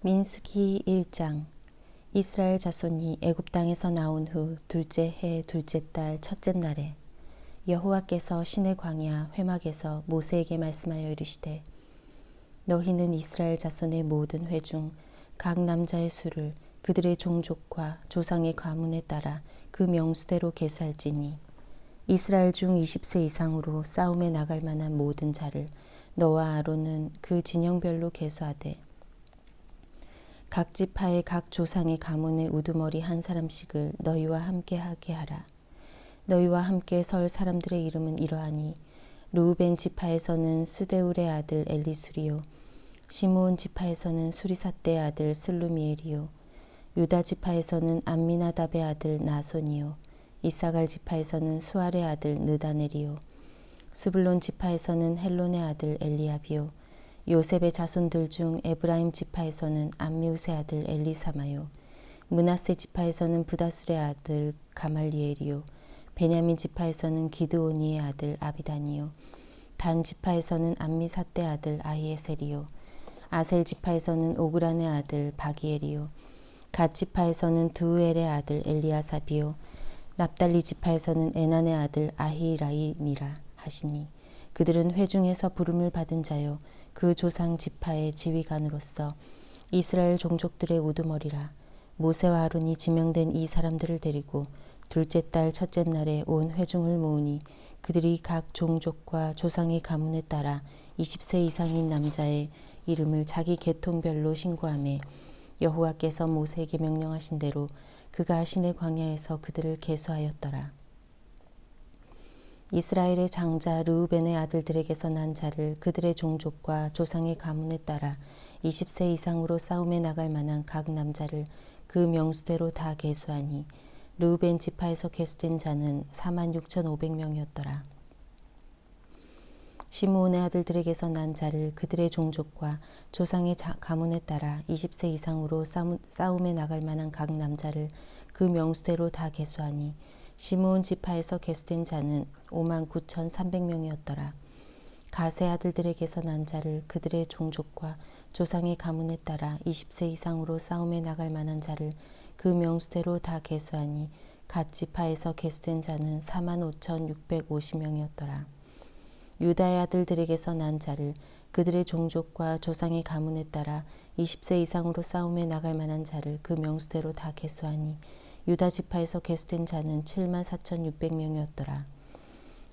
민수기 1장. 이스라엘 자손이 애굽 땅에서 나온 후 둘째 해 둘째 달 첫째 날에 여호와께서 시내 광야 회막에서 모세에게 말씀하여 이르시되, 너희는 이스라엘 자손의 모든 회 중 각 남자의 수를 그들의 종족과 조상의 가문에 따라 그 명수대로 계수할지니, 이스라엘 중 20세 이상으로 싸움에 나갈 만한 모든 자를 너와 아론은 그 진영별로 계수하되, 각 지파의 각 조상의 가문의 우두머리 한 사람씩을 너희와 함께 하게 하라. 너희와 함께 설 사람들의 이름은 이러하니, 르우벤 지파에서는 스데울의 아들 엘리수리요, 시므온 지파에서는 수리삿대의 아들 슬루미엘이요, 유다 지파에서는 암미나답의 아들 나손이요, 이사갈 지파에서는 수알의 아들 느다넬이요, 스불론 지파에서는 헬론의 아들 엘리압이요, 요셉의 자손들 중 에브라임 지파에서는 암미우스의 아들 엘리사마요, 므낫세 지파에서는 부다술의 아들 가말리엘이요, 베냐민 지파에서는 기드오니의 아들 아비단이요, 단 지파에서는 암미삿대 아들 아히에셀이요, 아셀 지파에서는 오그란의 아들 바기엘이요, 갓 지파에서는 두우엘의 아들 엘리아삽이요, 납달리 지파에서는 에난의 아들 아히라임이라 하시니, 그들은 회중에서 부름을 받은 자요 그 조상 지파의 지휘관으로서 이스라엘 종족들의 우두머리라. 모세와 아론이 지명된 이 사람들을 데리고 둘째 달 첫째 날에 온 회중을 모으니, 그들이 각 종족과 조상의 가문에 따라 20세 이상인 남자의 이름을 자기 계통별로 신고하매, 여호와께서 모세에게 명령하신 대로 그가 시내 광야에서 그들을 계수하였더라. 이스라엘의 장자 르우벤의 아들들에게서 난 자를 그들의 종족과 조상의 가문에 따라 20세 이상으로 싸움에 나갈 만한 각 남자를 그 명수대로 다 계수하니, 르우벤 지파에서 계수된 자는 46,500명이었더라. 시므온의 아들들에게서 난 자를 그들의 종족과 조상의 가문에 따라 20세 이상으로 싸움에 나갈 만한 각 남자를 그 명수대로 다 계수하니, 시므온 지파에서 계수된 자는 59,300명이었더라. 갓의 아들들에게서 난 자를 그들의 종족과 조상의 가문에 따라 20세 이상으로 싸움에 나갈 만한 자를 그 명수대로 다 계수하니, 갓 지파에서 계수된 자는 45,650명이었더라. 유다의 아들들에게서 난 자를 그들의 종족과 조상의 가문에 따라 20세 이상으로 싸움에 나갈 만한 자를 그 명수대로 다 계수하니, 유다 지파에서 계수된 자는 74,600명이었더라.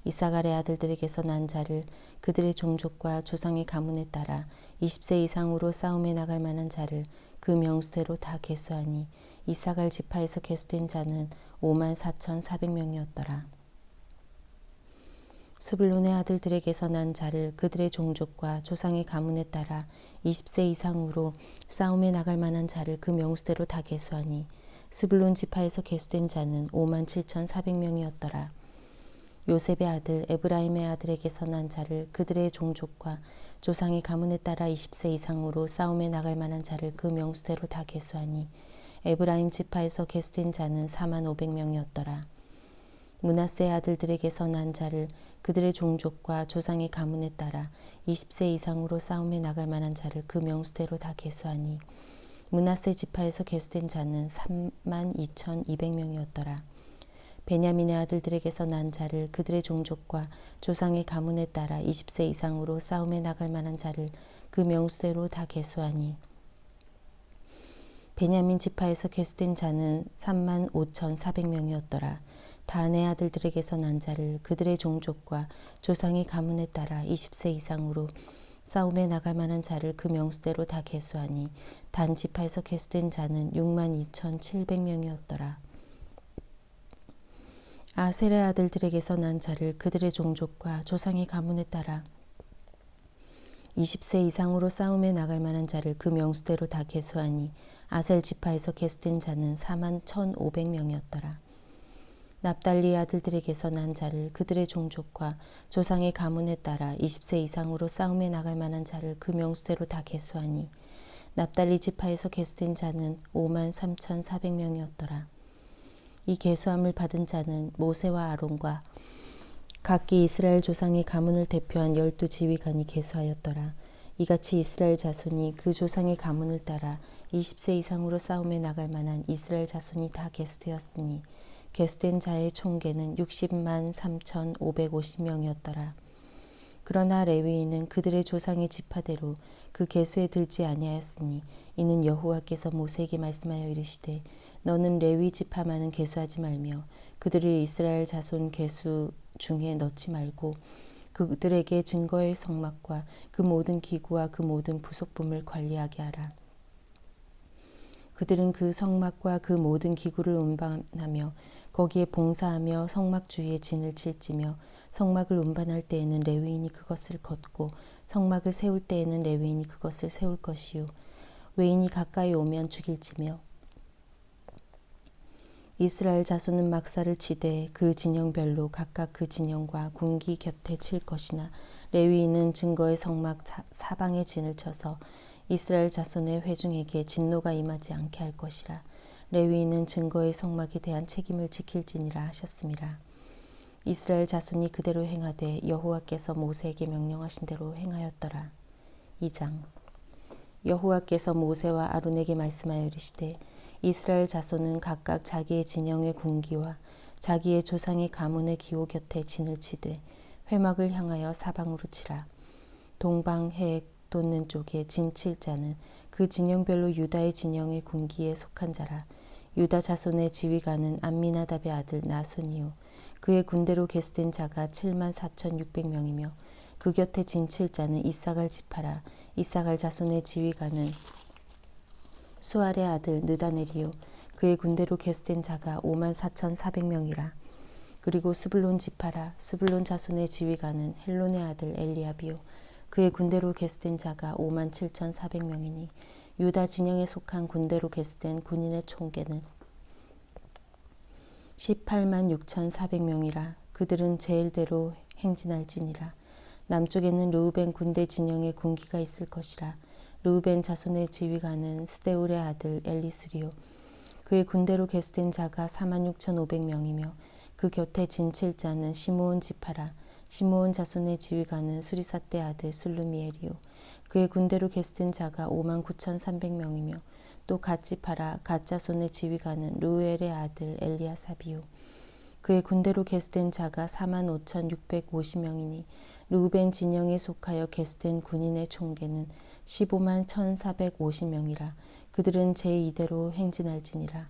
이사갈의 아들들에게서 난 자를 그들의 종족과 조상의 가문에 따라 20세 이상으로 싸움에 나갈 만한 자를 그 명수대로 다 계수하니, 이사갈 지파에서 계수된 자는 54,400명이었더라. 스불론의 아들들에게서 난 자를 그들의 종족과 조상의 가문에 따라 20세 이상으로 싸움에 나갈 만한 자를 그 명수대로 다 계수하니, 스불론 지파에서 계수된 자는 57,400명이었더라. 요셉의 아들 에브라임의 아들에게서 난 자를 그들의 종족과 조상의 가문에 따라 20세 이상으로 싸움에 나갈 만한 자를 그 명수대로 다 계수하니, 에브라임 지파에서 계수된 자는 45,000명이었더라. 므낫세의 아들들에게서 난 자를 그들의 종족과 조상의 가문에 따라 20세 이상으로 싸움에 나갈 만한 자를 그 명수대로 다 계수하니, 므낫세 지파에서 계수된 자는 32,200명이었더라. 베냐민의 아들들에게서 난 자를 그들의 종족과 조상의 가문에 따라 20세 이상으로 싸움에 나갈 만한 자를 그 명수대로 다 계수하니, 베냐민 지파에서 계수된 자는 35,400명이었더라. 단의 아들들에게서 난 자를 그들의 종족과 조상의 가문에 따라 20세 이상으로 싸움에 나갈 만한 자를 그 명수대로 다 계수하니, 단 지파에서 계수된 자는 62,700명이었더라. 아셀의 아들들에게서 난 자를 그들의 종족과 조상의 가문에 따라 20세 이상으로 싸움에 나갈 만한 자를 그 명수대로 다 계수하니, 아셀 지파에서 계수된 자는 41,500명이었더라. 납달리 아들들에게서 난 자를 그들의 종족과 조상의 가문에 따라 20세 이상으로 싸움에 나갈 만한 자를 그 명수대로 다 계수하니, 납달리 지파에서 계수된 자는 53,400명이었더라. 이 계수함을 받은 자는 모세와 아론과 각기 이스라엘 조상의 가문을 대표한 12 지휘관이 계수하였더라. 이같이 이스라엘 자손이 그 조상의 가문을 따라 20세 이상으로 싸움에 나갈 만한 이스라엘 자손이 다 계수되었으니 계수된 자의 총계는 60만 3,550명이었더라. 그러나 레위인은 그들의 조상의 지파대로 그 계수에 들지 아니하였으니 이는 여호와께서 모세에게 말씀하여 이르시되 너는 레위 지파만은 계수하지 말며 그들을 이스라엘 자손 계수 중에 넣지 말고 그들에게 증거의 성막과 그 모든 기구와 그 모든 부속품을 관리하게 하라. 그들은 그 성막과 그 모든 기구를 운반하며 거기에 봉사하며 성막 주위에 진을 칠지며 성막을 운반할 때에는 레위인이 그것을 걷고 성막을 세울 때에는 레위인이 그것을 세울 것이요 외인이 가까이 오면 죽일지며 이스라엘 자손은 막사를 치되 그 진영별로 각각 그 진영과 군기 곁에 칠 것이나 레위인은 증거의 성막 사방에 진을 쳐서 이스라엘 자손의 회중에게 진노가 임하지 않게 할 것이라. 레위인은 증거의 성막에 대한 책임을 지킬지니라 하셨습니다. 이스라엘 자손이 그대로 행하되 여호와께서 모세에게 명령하신 대로 행하였더라. 2장 여호와께서 모세와 아론에게 말씀하여 이르시되 이스라엘 자손은 각각 자기의 진영의 군기와 자기의 조상의 가문의 기호 곁에 진을 치되 회막을 향하여 사방으로 치라. 동방 해 돋는 쪽에 진 칠 자는 그 진영별로 유다의 진영의 군기에 속한 자라. 유다 자손의 지휘관은 암미나답의 아들 나손이요 그의 군대로 계수된 자가 7만 4,600명이며 그 곁에 진 칠 자는 이사갈 지파라. 이사갈 자손의 지휘관은 수알의 아들 느다넬이요 그의 군대로 계수된 자가 5만 4,400명이라. 그리고 스불론 지파라. 스불론 자손의 지휘관은 헬론의 아들 엘리압이요 그의 군대로 계수된 자가 5만 7,400명이니 유다 진영에 속한 군대로 계수된 군인의 총계는 18만 6,400명이라. 그들은 제일대로 행진할지니라. 남쪽에는 르우벤 군대 진영의 군기가 있을 것이라. 르우벤 자손의 지휘관은 스데울의 아들 엘리수리요 그의 군대로 계수된 자가 46,500명이며 그 곁에 진칠 자는 시므온 지파라. 시므온 자손의 지휘관은 수리사대 아들 슬루미엘이요 그의 군대로 계수된 자가 59,300명이며 또 갓 지파라. 갓 자손의 지휘관은 루엘의 아들 엘리아삽이요 그의 군대로 계수된 자가 45,650명이니 르우벤 진영에 속하여 계수된 군인의 총계는 15만 1,450명이라. 그들은 제2대로 행진할지니라.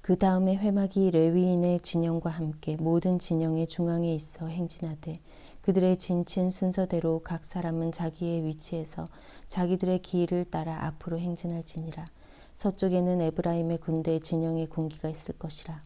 그 다음에 회막이 레위인의 진영과 함께 모든 진영의 중앙에 있어 행진하되 그들의 진친 순서대로 각 사람은 자기의 위치에서 자기들의 길을 따라 앞으로 행진할지니라. 서쪽에는 에브라임의 군대 진영의 군기가 있을 것이라.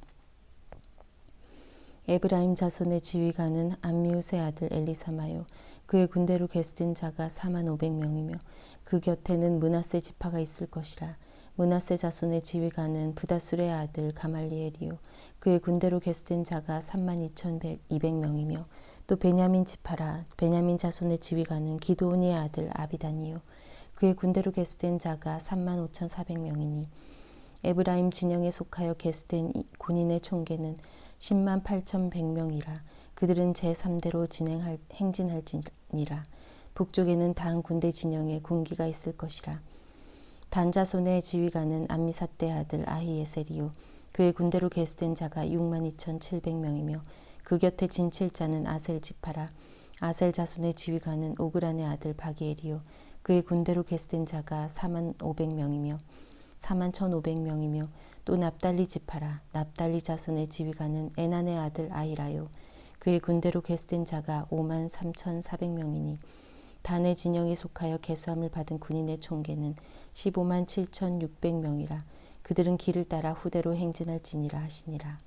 에브라임 자손의 지휘관은 암미우스의 아들 엘리사마요 그의 군대로 계수된 자가 4만 500명이며 그 곁에는 므낫세 지파가 있을 것이라. 므낫세 자손의 지휘관은 부다술의 아들 가말리엘이요 그의 군대로 계수된 자가 3만 2,200명이며 또 베냐민 지파라. 베냐민 자손의 지휘관은 기드온의 아들 아비단이요 그의 군대로 계수된 자가 3만 5,400명이니 에브라임 진영에 속하여 계수된 군인의 총계는 10만 8,100명이라. 그들은 제3대로 행진할지니라. 북쪽에는 단 군대 진영에 군기가 있을 것이라. 단 자손의 지휘관은 암미사대 아들 아히에셀이요 그의 군대로 계수된 자가 6만 2,700명이며 그 곁에 진칠 자는 아셀 지파라. 아셀 자손의 지휘관은 오그란의 아들 바기엘이요 그의 군대로 계수된 자가 4만 500명이며 4만 1,500명이며 또 납달리 지파라. 납달리 자손의 지휘관은 에난의 아들 아히라요 그의 군대로 계수된 자가 5만 3,400명이니 단의 진영에 속하여 계수함을 받은 군인의 총계는 15만 7,600명이라. 그들은 길을 따라 후대로 행진할지니라 하시니라.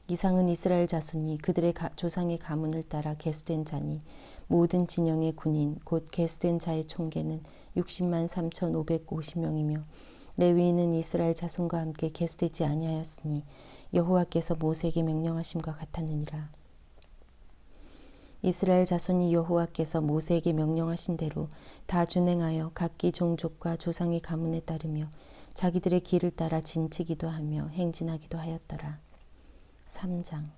이상은 이스라엘 자손이 그들의 조상의 가문을 따라 계수된 자니 모든 진영의 군인 곧 계수된 자의 총계는 60만 3,550명이며 레위인은 이스라엘 자손과 함께 계수되지 아니하였으니 여호와께서 모세에게 명령하심과 같았느니라. 이스라엘 자손이 여호와께서 모세에게 명령하신 대로 다 준행하여 각기 종족과 조상의 가문에 따르며 자기들의 길을 따라 진치기도 하며 행진하기도 하였더라. 3장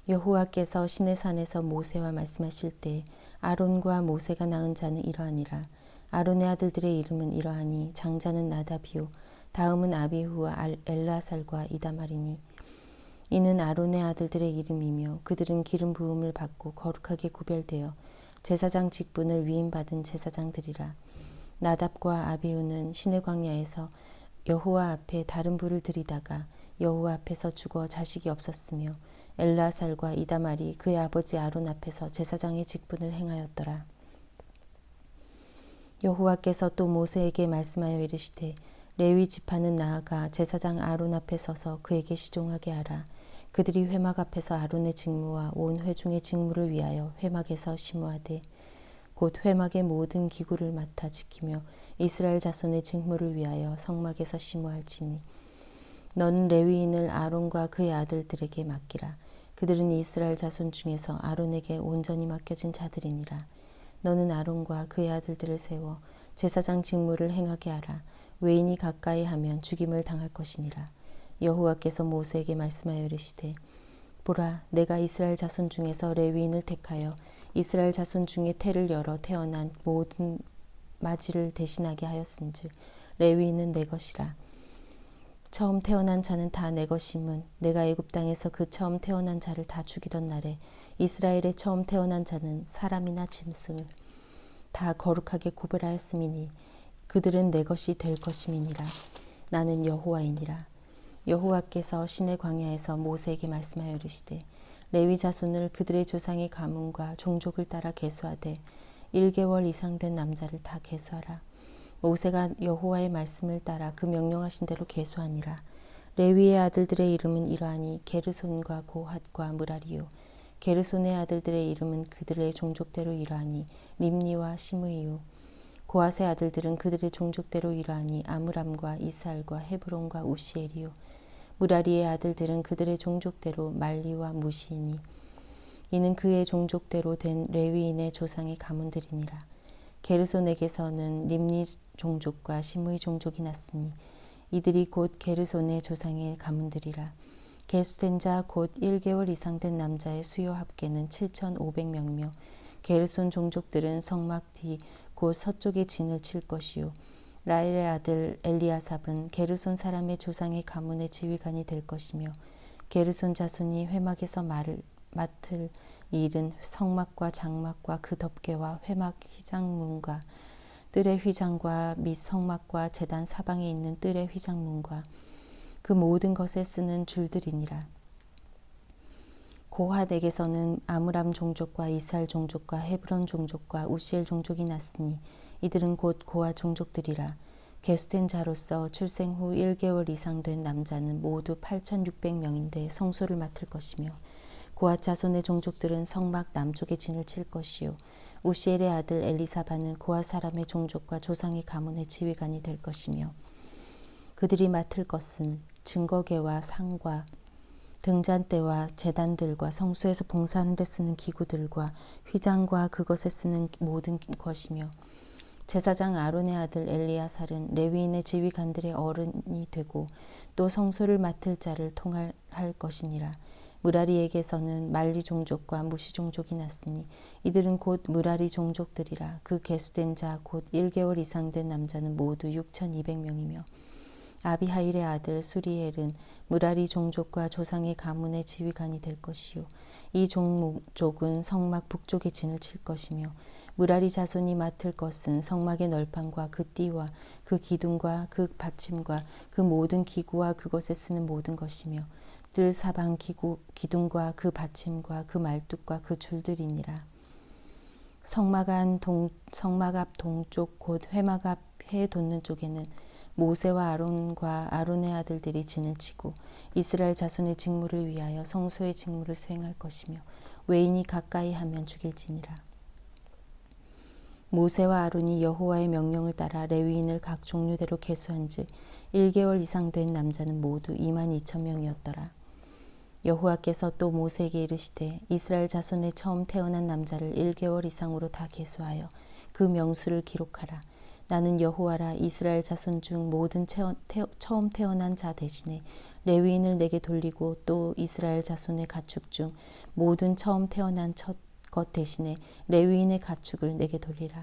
여호와께서 시내산에서 모세와 말씀하실 때 아론과 모세가 낳은 자는 이러하니라. 아론의 아들들의 이름은 이러하니 장자는 나답이요 다음은 아비후와 엘르아살과 이다말이니 이는 아론의 아들들의 이름이며 그들은 기름 부음을 받고 거룩하게 구별되어 제사장 직분을 위임받은 제사장들이라. 나답과 아비후는 시내 광야에서 여호와 앞에 다른 불을 들이다가 여호와 앞에서 죽어 자식이 없었으며 엘르아살과 이다말이 그의 아버지 아론 앞에서 제사장의 직분을 행하였더라. 여호와께서 또 모세에게 말씀하여 이르시되 레위 지파는 나아가 제사장 아론 앞에 서서 그에게 시종하게 하라. 그들이 회막 앞에서 아론의 직무와 온 회중의 직무를 위하여 회막에서 심호하되 곧 회막의 모든 기구를 맡아 지키며 이스라엘 자손의 직무를 위하여 성막에서 심호할지니 너는 레위인을 아론과 그의 아들들에게 맡기라. 그들은 이스라엘 자손 중에서 아론에게 온전히 맡겨진 자들이니라. 너는 아론과 그의 아들들을 세워 제사장 직무를 행하게 하라. 외인이 가까이 하면 죽임을 당할 것이니라. 여호와께서 모세에게 말씀하여 이르시되 보라 내가 이스라엘 자손 중에서 레위인을 택하여 이스라엘 자손 중에 태를 열어 태어난 모든 맞이를 대신하게 하였은즉 레위인은 내 것이라. 처음 태어난 자는 다 내 것임은 내가 애굽 땅에서 그 처음 태어난 자를 다 죽이던 날에 이스라엘의 처음 태어난 자는 사람이나 짐승을 다 거룩하게 구별하였음이니 그들은 내 것이 될 것임이니라. 나는 여호와이니라. 여호와께서 시내 광야에서 모세에게 말씀하여 이르시되 레위 자손을 그들의 조상의 가문과 종족을 따라 계수하되 1개월 이상 된 남자를 다 계수하라. 모세가 여호와의 말씀을 따라 그 명령하신 대로 계수하니라. 레위의 아들들의 이름은 이러하니 게르손과 고핫과 므라리요. 게르손의 아들들의 이름은 그들의 종족대로 이러하니 림니와 시므이요. 고핫의 아들들은 그들의 종족대로 이러하니 아므람과 이스할과 헤브론과 우시엘이요. 므라리의 아들들은 그들의 종족대로 말리와 무시이니 이는 그의 종족대로 된 레위인의 조상의 가문들이니라. 게르손에게서는 림니 종족과 시므이 종족이 났으니 이들이 곧 게르손의 조상의 가문들이라. 계수된 자 곧 1개월 이상 된 남자의 수요 합계는 7,500명이며 게르손 종족들은 성막 뒤 곧 서쪽에 진을 칠 것이요. 라일의 아들 엘리아삽은 게르손 사람의 조상의 가문의 지휘관이 될 것이며 게르손 자손이 회막에서 맡을 일은 성막과 장막과 그 덮개와 회막 휘장문과 뜰의 휘장과 및 성막과 제단 사방에 있는 뜰의 휘장문과 그 모든 것에 쓰는 줄들이니라. 고핫에게서는 아므람 종족과 이스할 종족과 헤브론 종족과 우시엘 종족이 났으니 이들은 곧 고핫 종족들이라. 계수된 자로서 출생 후 1개월 이상 된 남자는 모두 8,600명인데 성소를 맡을 것이며 고핫 자손의 종족들은 성막 남쪽에 진을 칠 것이요. 우시엘의 아들 엘리사바는 고핫 사람의 종족과 조상의 가문의 지휘관이 될 것이며 그들이 맡을 것은 증거궤와 상과 등잔대와 제단들과 성소에서 봉사하는 데 쓰는 기구들과 휘장과 그것에 쓰는 모든 것이며 제사장 아론의 아들 엘리아살은 레위인의 지휘관들의 어른이 되고 또 성소를 맡을 자를 통할할 것이니라. 므라리에게서는 말리 종족과 무시 종족이 났으니 이들은 곧 므라리 종족들이라. 그 계수된 자 곧 1개월 이상 된 남자는 모두 6,200명이며 아비하일의 아들 수리엘은 므라리 종족과 조상의 가문의 지휘관이 될 것이요. 이 종족은 성막 북쪽에 진을 칠 것이며 므라리 자손이 맡을 것은 성막의 널판과 그 띠와 그 기둥과 그 받침과 그 모든 기구와 그것에 쓰는 모든 것이며 뜰 사방 기둥과 그 받침과 그 말뚝과 그 줄들이니라. 성막 앞 동쪽 곧 회막 앞 해 돋는 쪽에는 모세와 아론과 아론의 아들들이 진을 치고 이스라엘 자손의 직무를 위하여 성소의 직무를 수행할 것이며 외인이 가까이 하면 죽일지니라. 모세와 아론이 여호와의 명령을 따라 레위인을 각 종류대로 계수한즉 1개월 이상 된 남자는 모두 22,000명이었더라. 여호와께서 또 모세에게 이르시되 이스라엘 자손의 처음 태어난 남자를 1개월 이상으로 다 계수하여 그 명수를 기록하라. 나는 여호와라. 이스라엘 자손 중 모든 처음 태어난 자 대신에 레위인을 내게 돌리고 또 이스라엘 자손의 가축 중 모든 처음 태어난 첫 것 대신에 레위인의 가축을 내게 돌리라.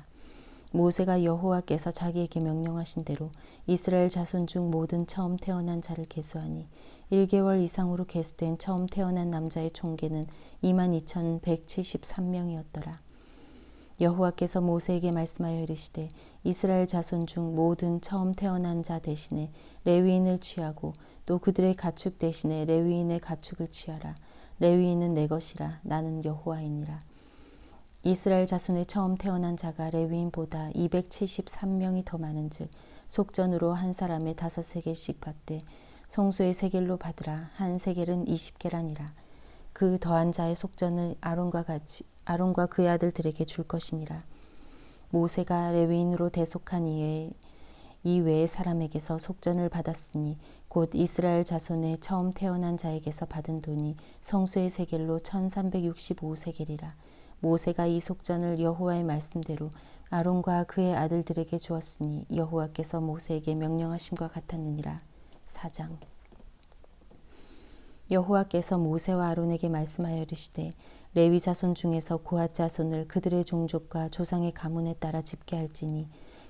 모세가 여호와께서 자기에게 명령하신 대로 이스라엘 자손 중 모든 처음 태어난 자를 계수하니 1개월 이상으로 계수된 처음 태어난 남자의 총계는 22,173명이었더라. 여호와께서 모세에게 말씀하여 이르시되 이스라엘 자손 중 모든 처음 태어난 자 대신에 레위인을 취하고 또 그들의 가축 대신에 레위인의 가축을 취하라. 레위인은 내 것이라. 나는 여호와이니라. 이스라엘 자손의 처음 태어난 자가 레위인보다 273명이 더 많은즉 속전으로 한 사람에 5세겔씩 받되 성소의 세겔로 받으라. 한 세겔은 20계란이라. 그 더한 자의 속전을 아론과 그의 아들들에게 줄 것이니라. 모세가 레위인으로 대속한 이외의 사람에게서 속전을 받았으니 곧 이스라엘 자손의 처음 태어난 자에게서 받은 돈이 성소의 세겔로 1365세겔이라. 모세가 이 속전을 여호와의 말씀대로 아론과 그의 아들들에게 주었으니 여호와께서 모세에게 명령하심과 같았느니라. 4장. 여호와께서 모세와 아론에게 말씀하여 이르시되 레위 자손 중에서 고핫 자손을 그들의 종족과 조상의 가문에 따라 집계할지니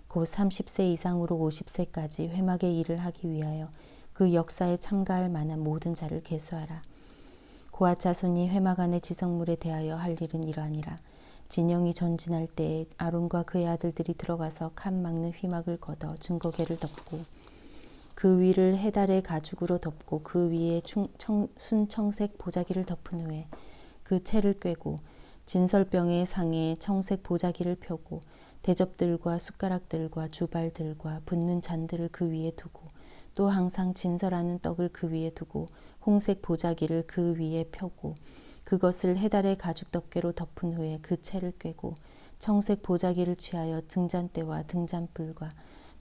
곧 30세 이상으로 50세까지 회막의 일을 하기 위하여 그 역사에 참가할 만한 모든 자를 계수하라. 고핫 자손이 회막 안의 지성물에 대하여 할 일은 이러하니라. 진영이 전진할 때에 아론과 그의 아들들이 들어가서 칸 막는 휘막을 걷어 증거궤를 덮고 그 위를 해달의 가죽으로 덮고 그 위에 순청색 보자기를 덮은 후에 그 채를 꿰고 진설병의 상에 청색 보자기를 펴고 대접들과 숟가락들과 주발들과 붓는 잔들을 그 위에 두고 또 항상 진설하는 떡을 그 위에 두고 홍색 보자기를 그 위에 펴고 그것을 해달의 가죽 덮개로 덮은 후에 그 채를 꿰고 청색 보자기를 취하여 등잔대와 등잔불과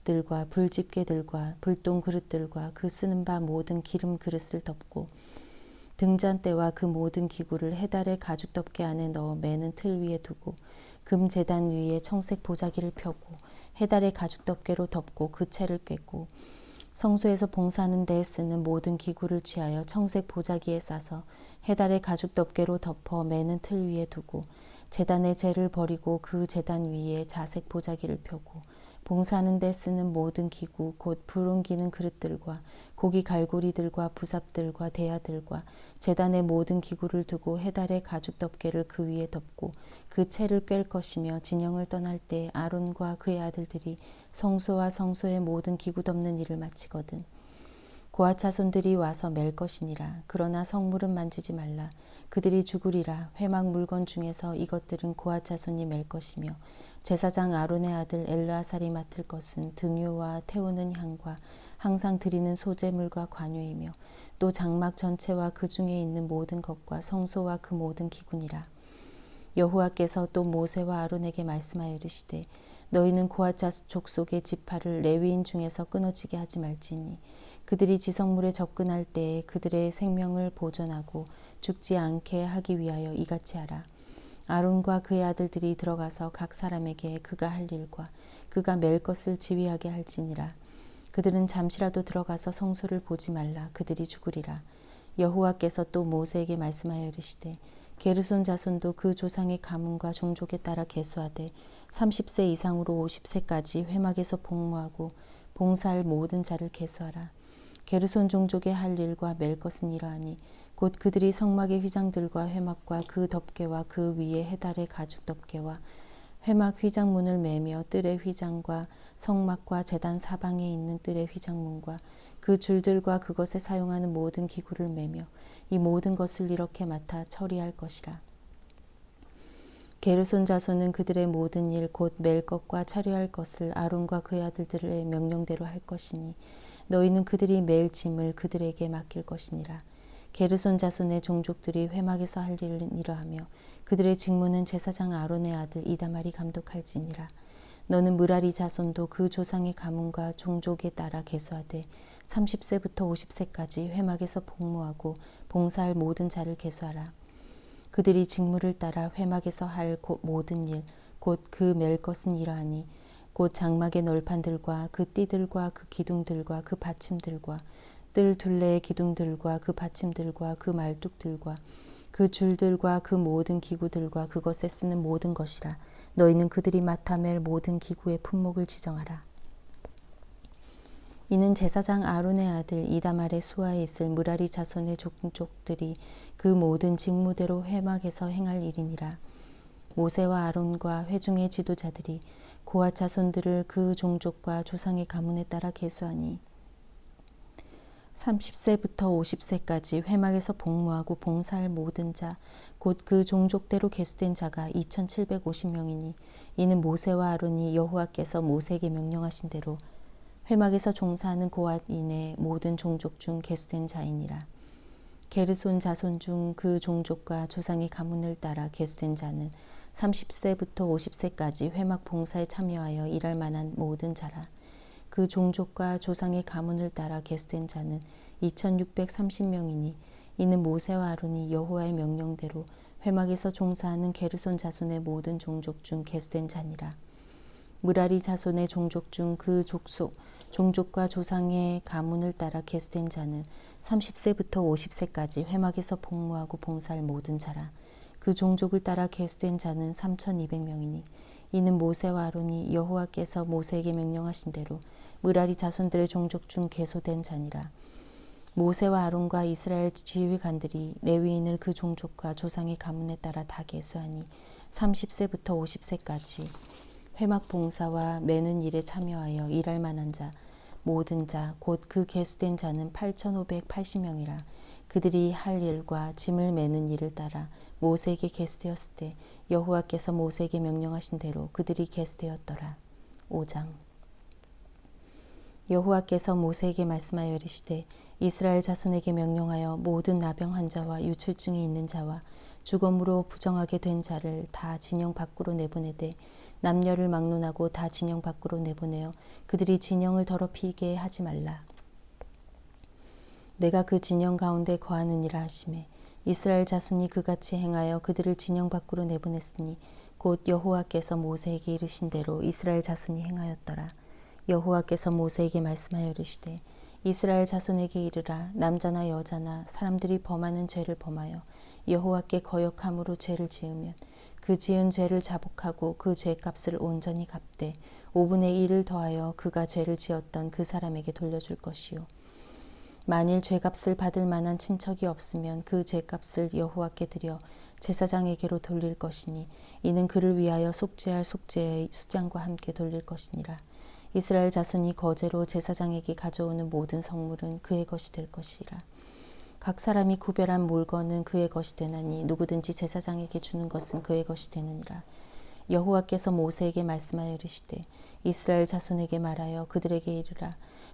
들과 불집게들과 불똥 그릇들과 그 쓰는 바 모든 기름 그릇을 덮고 등잔대와 그 모든 기구를 해달의 가죽 덮개 안에 넣어 매는 틀 위에 두고 금 제단 위에 청색 보자기를 펴고 해달의 가죽 덮개로 덮고 그 채를 꿰고 성소에서 봉사하는 데에 쓰는 모든 기구를 취하여 청색 보자기에 싸서 해달의 가죽 덮개로 덮어 매는 틀 위에 두고 제단의 재를 버리고 그 제단 위에 자색 보자기를 펴고 봉사하는 데 쓰는 모든 기구 곧 불 옮기는 그릇들과 고기 갈고리들과 부삽들과 대야들과 제단의 모든 기구를 두고 해달의 가죽 덮개를 그 위에 덮고 그 채를 꿰 것이며 진영을 떠날 때 아론과 그의 아들들이 성소와 성소의 모든 기구 덮는 일을 마치거든 고핫 자손들이 와서 맬 것이니라. 그러나 성물은 만지지 말라. 그들이 죽으리라. 회막 물건 중에서 이것들은 고핫 자손이 맬 것이며 제사장 아론의 아들 엘르아살이 맡을 것은 등유와 태우는 향과 항상 드리는 소제물과 관유이며 또 장막 전체와 그 중에 있는 모든 것과 성소와 그 모든 기구니라. 여호와께서 또 모세와 아론에게 말씀하여 이르시되 너희는 고핫 족속의 지파를 레위인 중에서 끊어지게 하지 말지니 그들이 지성물에 접근할 때에 그들의 생명을 보존하고 죽지 않게 하기 위하여 이같이 하라. 아론과 그의 아들들이 들어가서 각 사람에게 그가 할 일과 그가 맬 것을 지휘하게 할지니라. 그들은 잠시라도 들어가서 성소를 보지 말라. 그들이 죽으리라. 여호와께서 또 모세에게 말씀하여 이르시되 게르손 자손도 그 조상의 가문과 종족에 따라 계수하되 30세 이상으로 50세까지 회막에서 복무하고 봉사할 모든 자를 계수하라. 게르손 종족의 할 일과 맬 것은 이러하니 곧 그들이 성막의 휘장들과 회막과 그 덮개와 그 위에 해달의 가죽 덮개와 회막 휘장문을 매며 뜰의 휘장과 성막과 제단 사방에 있는 뜰의 휘장문과 그 줄들과 그것에 사용하는 모든 기구를 매며 이 모든 것을 이렇게 맡아 처리할 것이라. 게르손 자손은 그들의 모든 일 곧 맬 것과 차려할 것을 아론과 그의 아들들의 명령대로 할 것이니 너희는 그들이 맬 짐을 그들에게 맡길 것이니라. 게르손 자손의 종족들이 회막에서 할 일은 이러하며 그들의 직무는 제사장 아론의 아들 이다말이 감독할지니라. 너는 므라리 자손도 그 조상의 가문과 종족에 따라 계수하되 30세부터 50세까지 회막에서 복무하고 봉사할 모든 자를 계수하라. 그들이 직무를 따라 회막에서 할 모든 일 곧 그 맬 것은 이러하니 곧 장막의 널판들과 그 띠들과 그 기둥들과 그 받침들과 뜰 둘레의 기둥들과 그 받침들과 그 말뚝들과 그 줄들과 그 모든 기구들과 그것에 쓰는 모든 것이라. 너희는 그들이 맡아 맬 모든 기구의 품목을 지정하라. 이는 제사장 아론의 아들 이다말의 수하에 있을 므라리 자손의 종족들이 그 모든 직무대로 회막에서 행할 일이니라. 모세와 아론과 회중의 지도자들이 고핫 자손들을 그 종족과 조상의 가문에 따라 계수하니 30세부터 50세까지 회막에서 복무하고 봉사할 모든 자, 곧 그 종족대로 계수된 자가 2750명이니 이는 모세와 아론이 여호와께서 모세에게 명령하신 대로 회막에서 종사하는 고핫인의 모든 종족 중 계수된 자이니라. 게르손 자손 중 그 종족과 조상의 가문을 따라 계수된 자는 30세부터 50세까지 회막 봉사에 참여하여 일할 만한 모든 자라. 그 종족과 조상의 가문을 따라 계수된 자는 2630명이니 이는 모세와 아론이 여호와의 명령대로 회막에서 종사하는 게르손 자손의 모든 종족 중 계수된 자니라. 므라리 자손의 종족 중 그 종족과 조상의 가문을 따라 계수된 자는 30세부터 50세까지 회막에서 복무하고 봉사할 모든 자라. 그 종족을 따라 계수된 자는 3200명이니 이는 모세와 아론이 여호와께서 모세에게 명령하신 대로 므라리 자손들의 종족 중 계수된 자니라. 모세와 아론과 이스라엘 지휘관들이 레위인을 그 종족과 조상의 가문에 따라 다 계수하니 30세부터 50세까지 회막 봉사와 매는 일에 참여하여 일할 만한 자 모든 자 곧 그 계수된 자는 8580명이라. 그들이 할 일과 짐을 매는 일을 따라 모세에게 계수되었을 때 여호와께서 모세에게 명령하신 대로 그들이 계수되었더라. 5장. 여호와께서 모세에게 말씀하여 이르시되 이스라엘 자손에게 명령하여 모든 나병 환자와 유출증이 있는 자와 죽음으로 부정하게 된 자를 다 진영 밖으로 내보내되 남녀를 막론하고 다 진영 밖으로 내보내어 그들이 진영을 더럽히게 하지 말라. 내가 그 진영 가운데 거하느니라 하시매 이스라엘 자손이 그같이 행하여 그들을 진영 밖으로 내보냈으니 곧 여호와께서 모세에게 이르신 대로 이스라엘 자손이 행하였더라. 여호와께서 모세에게 말씀하여 이르시되 이스라엘 자손에게 이르라. 남자나 여자나 사람들이 범하는 죄를 범하여 여호와께 거역함으로 죄를 지으면 그 지은 죄를 자복하고 그 죄값을 온전히 갚되 5분의 1을 더하여 그가 죄를 지었던 그 사람에게 돌려줄 것이요. 만일 죄값을 받을 만한 친척이 없으면 그 죄값을 여호와께 드려 제사장에게로 돌릴 것이니 이는 그를 위하여 속죄할 속죄의 수장과 함께 돌릴 것이니라. 이스라엘 자손이 거제로 제사장에게 가져오는 모든 성물은 그의 것이 될 것이라. 각 사람이 구별한 물건은 그의 것이 되나니 누구든지 제사장에게 주는 것은 그의 것이 되느니라. 여호와께서 모세에게 말씀하여 이르시되 이스라엘 자손에게 말하여 그들에게 이르라.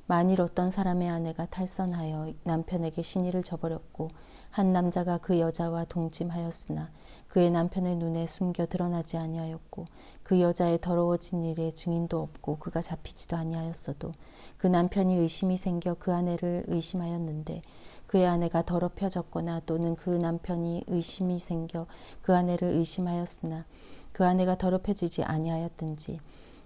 만일 어떤 사람의 아내가 탈선하여 남편에게 신의를 저버렸고 한 남자가 그 여자와 동침하였으나 그의 남편의 눈에 숨겨 드러나지 아니하였고 그 여자의 더러워진 일에 증인도 없고 그가 잡히지도 아니하였어도 그 남편이 의심이 생겨 그 아내를 의심하였는데 그의 아내가 더럽혀졌거나 또는 그 남편이 의심이 생겨 그 아내를 의심하였으나 그 아내가 더럽혀지지 아니하였든지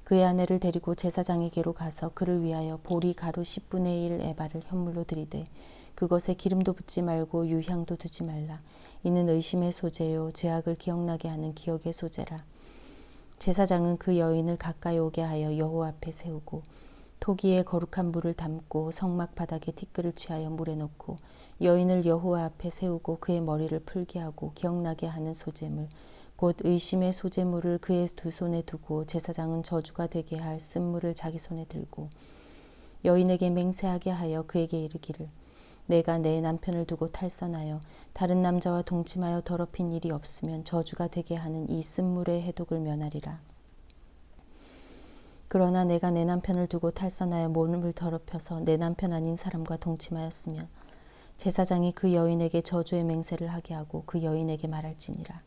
그의 아내를 데리고 제사장에게로 가서 그를 위하여 보리 가루 10분의 1 에바를 현물로 드리되 그것에 기름도 붓지 말고 유향도 두지 말라. 이는 의심의 소재요 죄악을 기억나게 하는 기억의 소재라. 제사장은 그 여인을 가까이 오게 하여 여호와 앞에 세우고 토기에 거룩한 물을 담고 성막 바닥에 티끌을 취하여 물에 넣고 여인을 여호와 앞에 세우고 그의 머리를 풀게 하고 기억나게 하는 소재물 곧 의심의 소재물을 그의 두 손에 두고 제사장은 저주가 되게 할 쓴물을 자기 손에 들고 여인에게 맹세하게 하여 그에게 이르기를 내가 내 남편을 두고 탈선하여 다른 남자와 동침하여 더럽힌 일이 없으면 저주가 되게 하는 이 쓴물의 해독을 면하리라. 그러나 내가 내 남편을 두고 탈선하여 몸을 더럽혀서 내 남편 아닌 사람과 동침하였으면 제사장이 그 여인에게 저주의 맹세를 하게 하고 그 여인에게 말할지니라.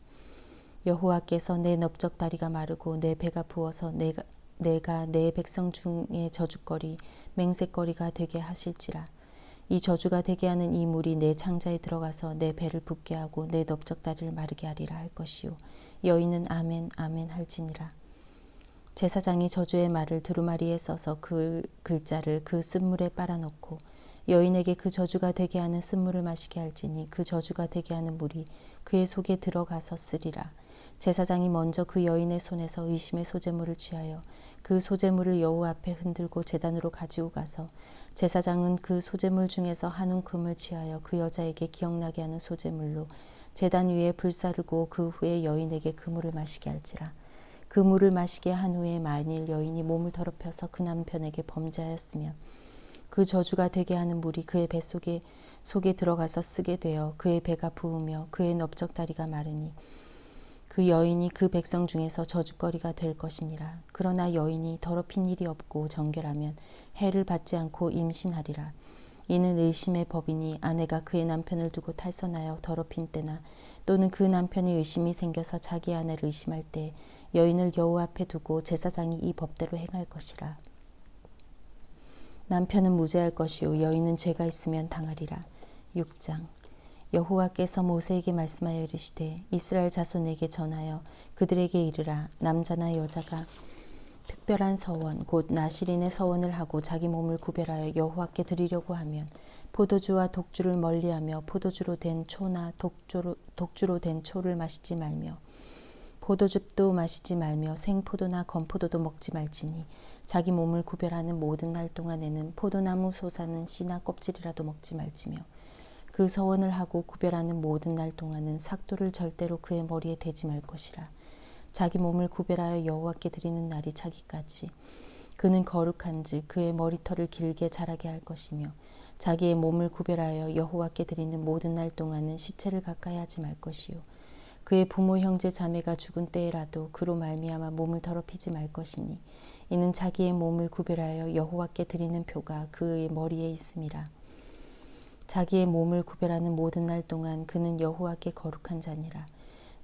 여호와께서 내 넓적다리가 마르고 내 배가 부어서 내가 내 백성 중에 저주거리 맹세거리가 되게 하실지라. 이 저주가 되게 하는 이 물이 내 창자에 들어가서 내 배를 붓게 하고 내 넓적다리를 마르게 하리라 할 것이요. 여인은 아멘 아멘 할지니라. 제사장이 저주의 말을 두루마리에 써서 그 글자를 그 쓴물에 빨아넣고 여인에게 그 저주가 되게 하는 쓴물을 마시게 할지니 그 저주가 되게 하는 물이 그의 속에 들어가서 쓰리라. 제사장이 먼저 그 여인의 손에서 의심의 소재물을 취하여 그 소재물을 여호와 앞에 흔들고 제단으로 가지고 가서 제사장은 그 소재물 중에서 한 움큼을 취하여 그 여자에게 기억나게 하는 소재물로 제단 위에 불사르고 그 후에 여인에게 그 물을 마시게 할지라. 그 물을 마시게 한 후에 만일 여인이 몸을 더럽혀서 그 남편에게 범죄하였으면 그 저주가 되게 하는 물이 그의 뱃속에 들어가서 쓰게 되어 그의 배가 부으며 그의 넓적다리가 마르니 그 여인이 그 백성 중에서 저주거리가 될 것이니라. 그러나 여인이 더럽힌 일이 없고 정결하면 해를 받지 않고 임신하리라. 이는 의심의 법이니 아내가 그의 남편을 두고 탈선하여 더럽힌 때나 또는 그 남편이 의심이 생겨서 자기 아내를 의심할 때 여인을 여호와 앞에 두고 제사장이 이 법대로 행할 것이라. 남편은 무죄할 것이요 여인은 죄가 있으면 당하리라. 6장 여호와께서 모세에게 말씀하여 이르시되 이스라엘 자손에게 전하여 그들에게 이르라. 남자나 여자가 특별한 서원 곧 나실인의 서원을 하고 자기 몸을 구별하여 여호와께 드리려고 하면 포도주와 독주를 멀리하며 포도주로 된 초나 독주로 된 초를 마시지 말며 포도즙도 마시지 말며 생포도나 건포도도 먹지 말지니 자기 몸을 구별하는 모든 날 동안에는 포도나무 솟아는 씨나 껍질이라도 먹지 말지며 그 서원을 하고 구별하는 모든 날 동안은 삭도를 절대로 그의 머리에 대지 말 것이라. 자기 몸을 구별하여 여호와께 드리는 날이 차기까지 그는 거룩한즉 그의 머리털을 길게 자라게 할 것이며 자기의 몸을 구별하여 여호와께 드리는 모든 날 동안은 시체를 가까이 하지 말 것이요 그의 부모 형제 자매가 죽은 때에라도 그로 말미암아 몸을 더럽히지 말 것이니 이는 자기의 몸을 구별하여 여호와께 드리는 표가 그의 머리에 있음이라. 자기의 몸을 구별하는 모든 날 동안 그는 여호와께 거룩한 자니라.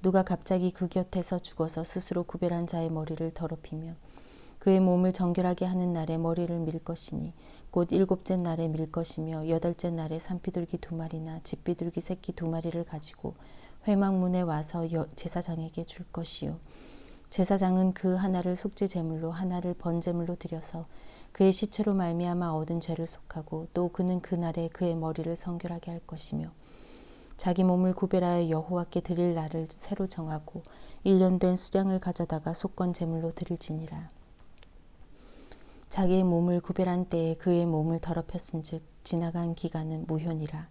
누가 갑자기 그 곁에서 죽어서 스스로 구별한 자의 머리를 더럽히며 그의 몸을 정결하게 하는 날에 머리를 밀 것이니 곧 7째 날에 밀 것이며 8째 날에 산비둘기 2마리나 집비둘기 새끼 2마리를 가지고 회막문에 와서 제사장에게 줄 것이요 제사장은 그 하나를 속죄 제물로 하나를 번제물로 드려서 그의 시체로 말미암아 얻은 죄를 속하고 또 그는 그날에 그의 머리를 성결하게 할 것이며 자기 몸을 구별하여 여호와께 드릴 날을 새로 정하고 1년 된 수량을 가져다가 속건 제물로 드릴지니라. 자기의 몸을 구별한 때에 그의 몸을 더럽혔은즉 지나간 기간은 무효니라.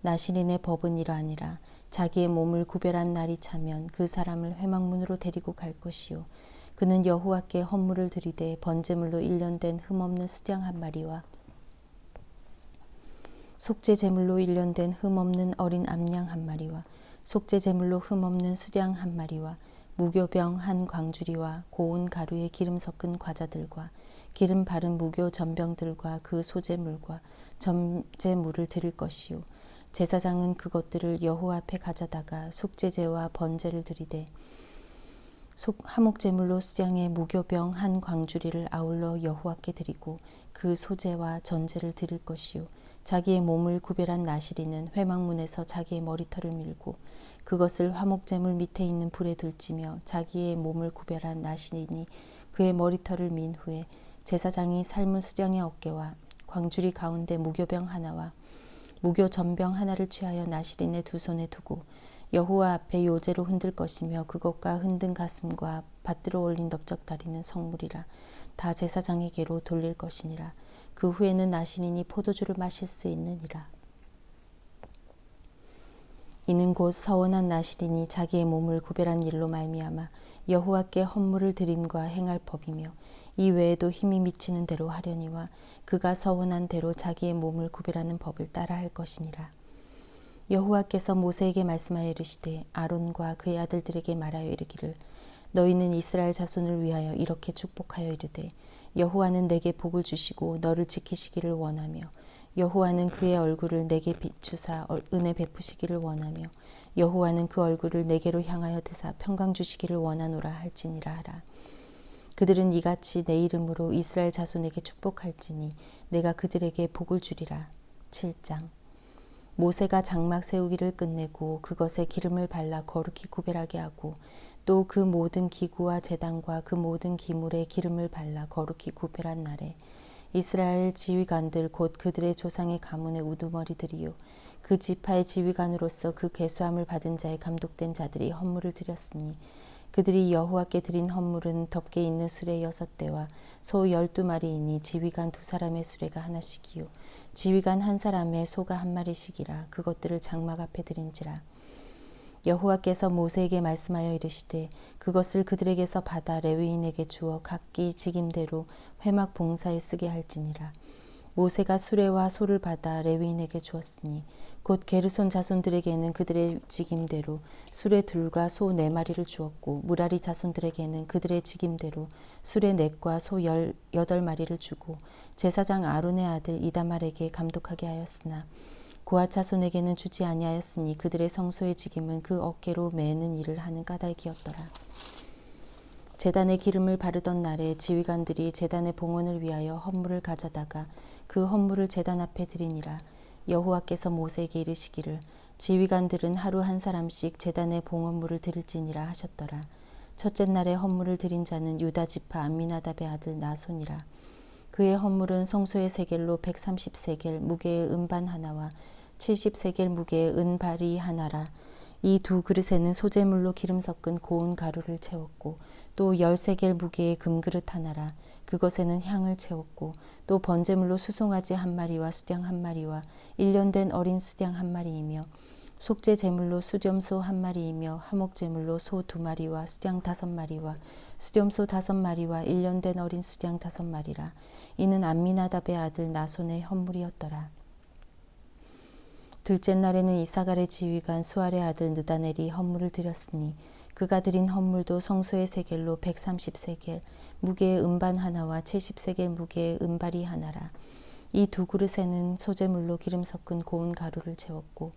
나실인의 법은 이러하니라. 자기의 몸을 구별한 날이 차면 그 사람을 회막문으로 데리고 갈 것이요 그는 여호와께 헌물을 드리되 번제물로 1년 된 흠없는 수양 1마리와 속죄 제물로 1년 된 흠없는 어린 암양 1마리와 속죄 제물로 흠없는 수양 1마리와 무교병 한 광주리와 고운 가루에 기름 섞은 과자들과 기름 바른 무교 전병들과 그 소제물과 점제물을 드릴 것이요 제사장은 그것들을 여호와 앞에 가져다가 속죄제와 번제를 드리되 화목제물로 수양의 무교병 한 광주리를 아울러 여호와께 드리고 그 소제와 전제를 드릴 것이요 자기의 몸을 구별한 나실이는 회막문에서 자기의 머리털을 밀고 그것을 화목제물 밑에 있는 불에 둘지며 자기의 몸을 구별한 나실이니 그의 머리털을 민 후에 제사장이 삶은 수양의 어깨와 광주리 가운데 무교병 하나와 무교 전병 하나를 취하여 나실인의 두 손에 두고 여호와 앞에 요제로 흔들 것이며 그것과 흔든 가슴과 받들어 올린 넓적다리는 성물이라. 다 제사장에게로 돌릴 것이니라. 그 후에는 나실인이 포도주를 마실 수 있느니라. 이는 곧 서원한 나실인이 자기의 몸을 구별한 일로 말미암아 여호와께 헌물을 드림과 행할 법이며 이 외에도 힘이 미치는 대로 하려니와 그가 서원한 대로 자기의 몸을 구별하는 법을 따라 할 것이니라. 여호와께서 모세에게 말씀하여 이르시되 아론과 그의 아들들에게 말하여 이르기를 너희는 이스라엘 자손을 위하여 이렇게 축복하여 이르되 여호와는 내게 복을 주시고 너를 지키시기를 원하며 여호와는 그의 얼굴을 내게 비추사 은혜 베푸시기를 원하며 여호와는 그 얼굴을 내게로 향하여 드사 평강 주시기를 원하노라 할지니라 하라. 그들은 이같이 내 이름으로 이스라엘 자손에게 축복할지니 내가 그들에게 복을 주리라. 7장 모세가 장막 세우기를 끝내고 그것에 기름을 발라 거룩히 구별하게 하고 또 그 모든 기구와 제단과 그 모든 기물에 기름을 발라 거룩히 구별한 날에 이스라엘 지휘관들 곧 그들의 조상의 가문의 우두머리들이요 그 지파의 지휘관으로서 그 계수함을 받은 자의 감독된 자들이 헌물을 드렸으니 그들이 여호와께 드린 헌물은 덮개 있는 수레 6대와 소 12마리이니 지휘관 2사람의 수레가 하나씩이요 지휘관 1사람의 소가 1마리씩이라 그것들을 장막 앞에 드린지라. 여호와께서 모세에게 말씀하여 이르시되 그것을 그들에게서 받아 레위인에게 주어 각기 직임대로 회막 봉사에 쓰게 할지니라. 모세가 수레와 소를 받아 레위인에게 주었으니 곧 게르손 자손들에게는 그들의 직임대로 수레 2과 소 4마리를 주었고 무라리 자손들에게는 그들의 직임대로 수레 4과 소 18마리를 주고 제사장 아론의 아들 이다말에게 감독하게 하였으나 고앗 자손에게는 주지 아니하였으니 그들의 성소의 직임은 그 어깨로 매는 일을 하는 까닭이었더라. 제단에 기름을 바르던 날에 지휘관들이 제단의 봉헌을 위하여 헌물을 가져다가 그 헌물을 제단 앞에 드리니라. 여호와께서 모세에게 이르시기를 지휘관들은 하루 1사람씩 제단의 봉헌물을 드릴지니라 하셨더라. 첫째 날에 헌물을 드린 자는 유다 지파 암미나답의 아들 나손이라. 그의 헌물은 성소의 세겔로 130세겔 무게의 은반 하나와 70세겔 무게의 은발이 하나라. 이 2그릇에는 소재물로 기름 섞은 고운 가루를 채웠고 또 10세겔 무게의 금그릇 하나라. 그것에는 향을 채웠고 또 번제물로 수송아지 1마리와 수양 1마리와 1년 된 어린 수양 1마리이며 속죄 제물로 수렴소 1마리이며 화목제물로 소 2마리와 수양 5마리와 수렴소 5마리와 1년 된 어린 수양 5마리라. 이는 암미나답의 아들 나손의 헌물이었더라. 둘째 날에는 이사갈의 지휘관 수알의 아들 느다넬이 헌물을 드렸으니 그가 드린 헌물도 성소의 세겔로 130세겔 무게의 은반 하나와 70세겔 무게의 은발이 하나라. 이 2그릇에는 소재물로 기름 섞은 고운 가루를 채웠고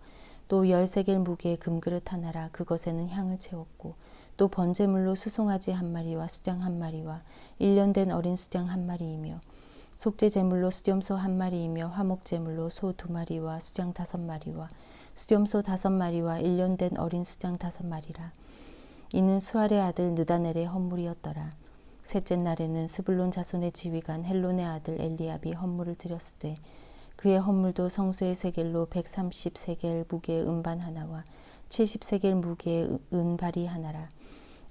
또 10세겔 무게의 금그릇 하나라. 그것에는 향을 채웠고 또 번제물로 수송아지 1마리와 수양 1마리와 1년 된 어린 수양 1마리이며 속죄 제물로 수렴소 1마리이며 화목 제물로 소 2마리와 수양 5마리와 수렴소 5마리와 1년 된 어린 수양 5마리라. 이는 수알의 아들 느다넬의 헌물이었더라. 셋째 날에는 스불론 자손의 지휘관 헬론의 아들 엘리압이 헌물을 드렸으되 그의 헌물도 성소의 세겔로 130세겔 무게의 은반 하나와 70세겔 무게의 은발이 하나라.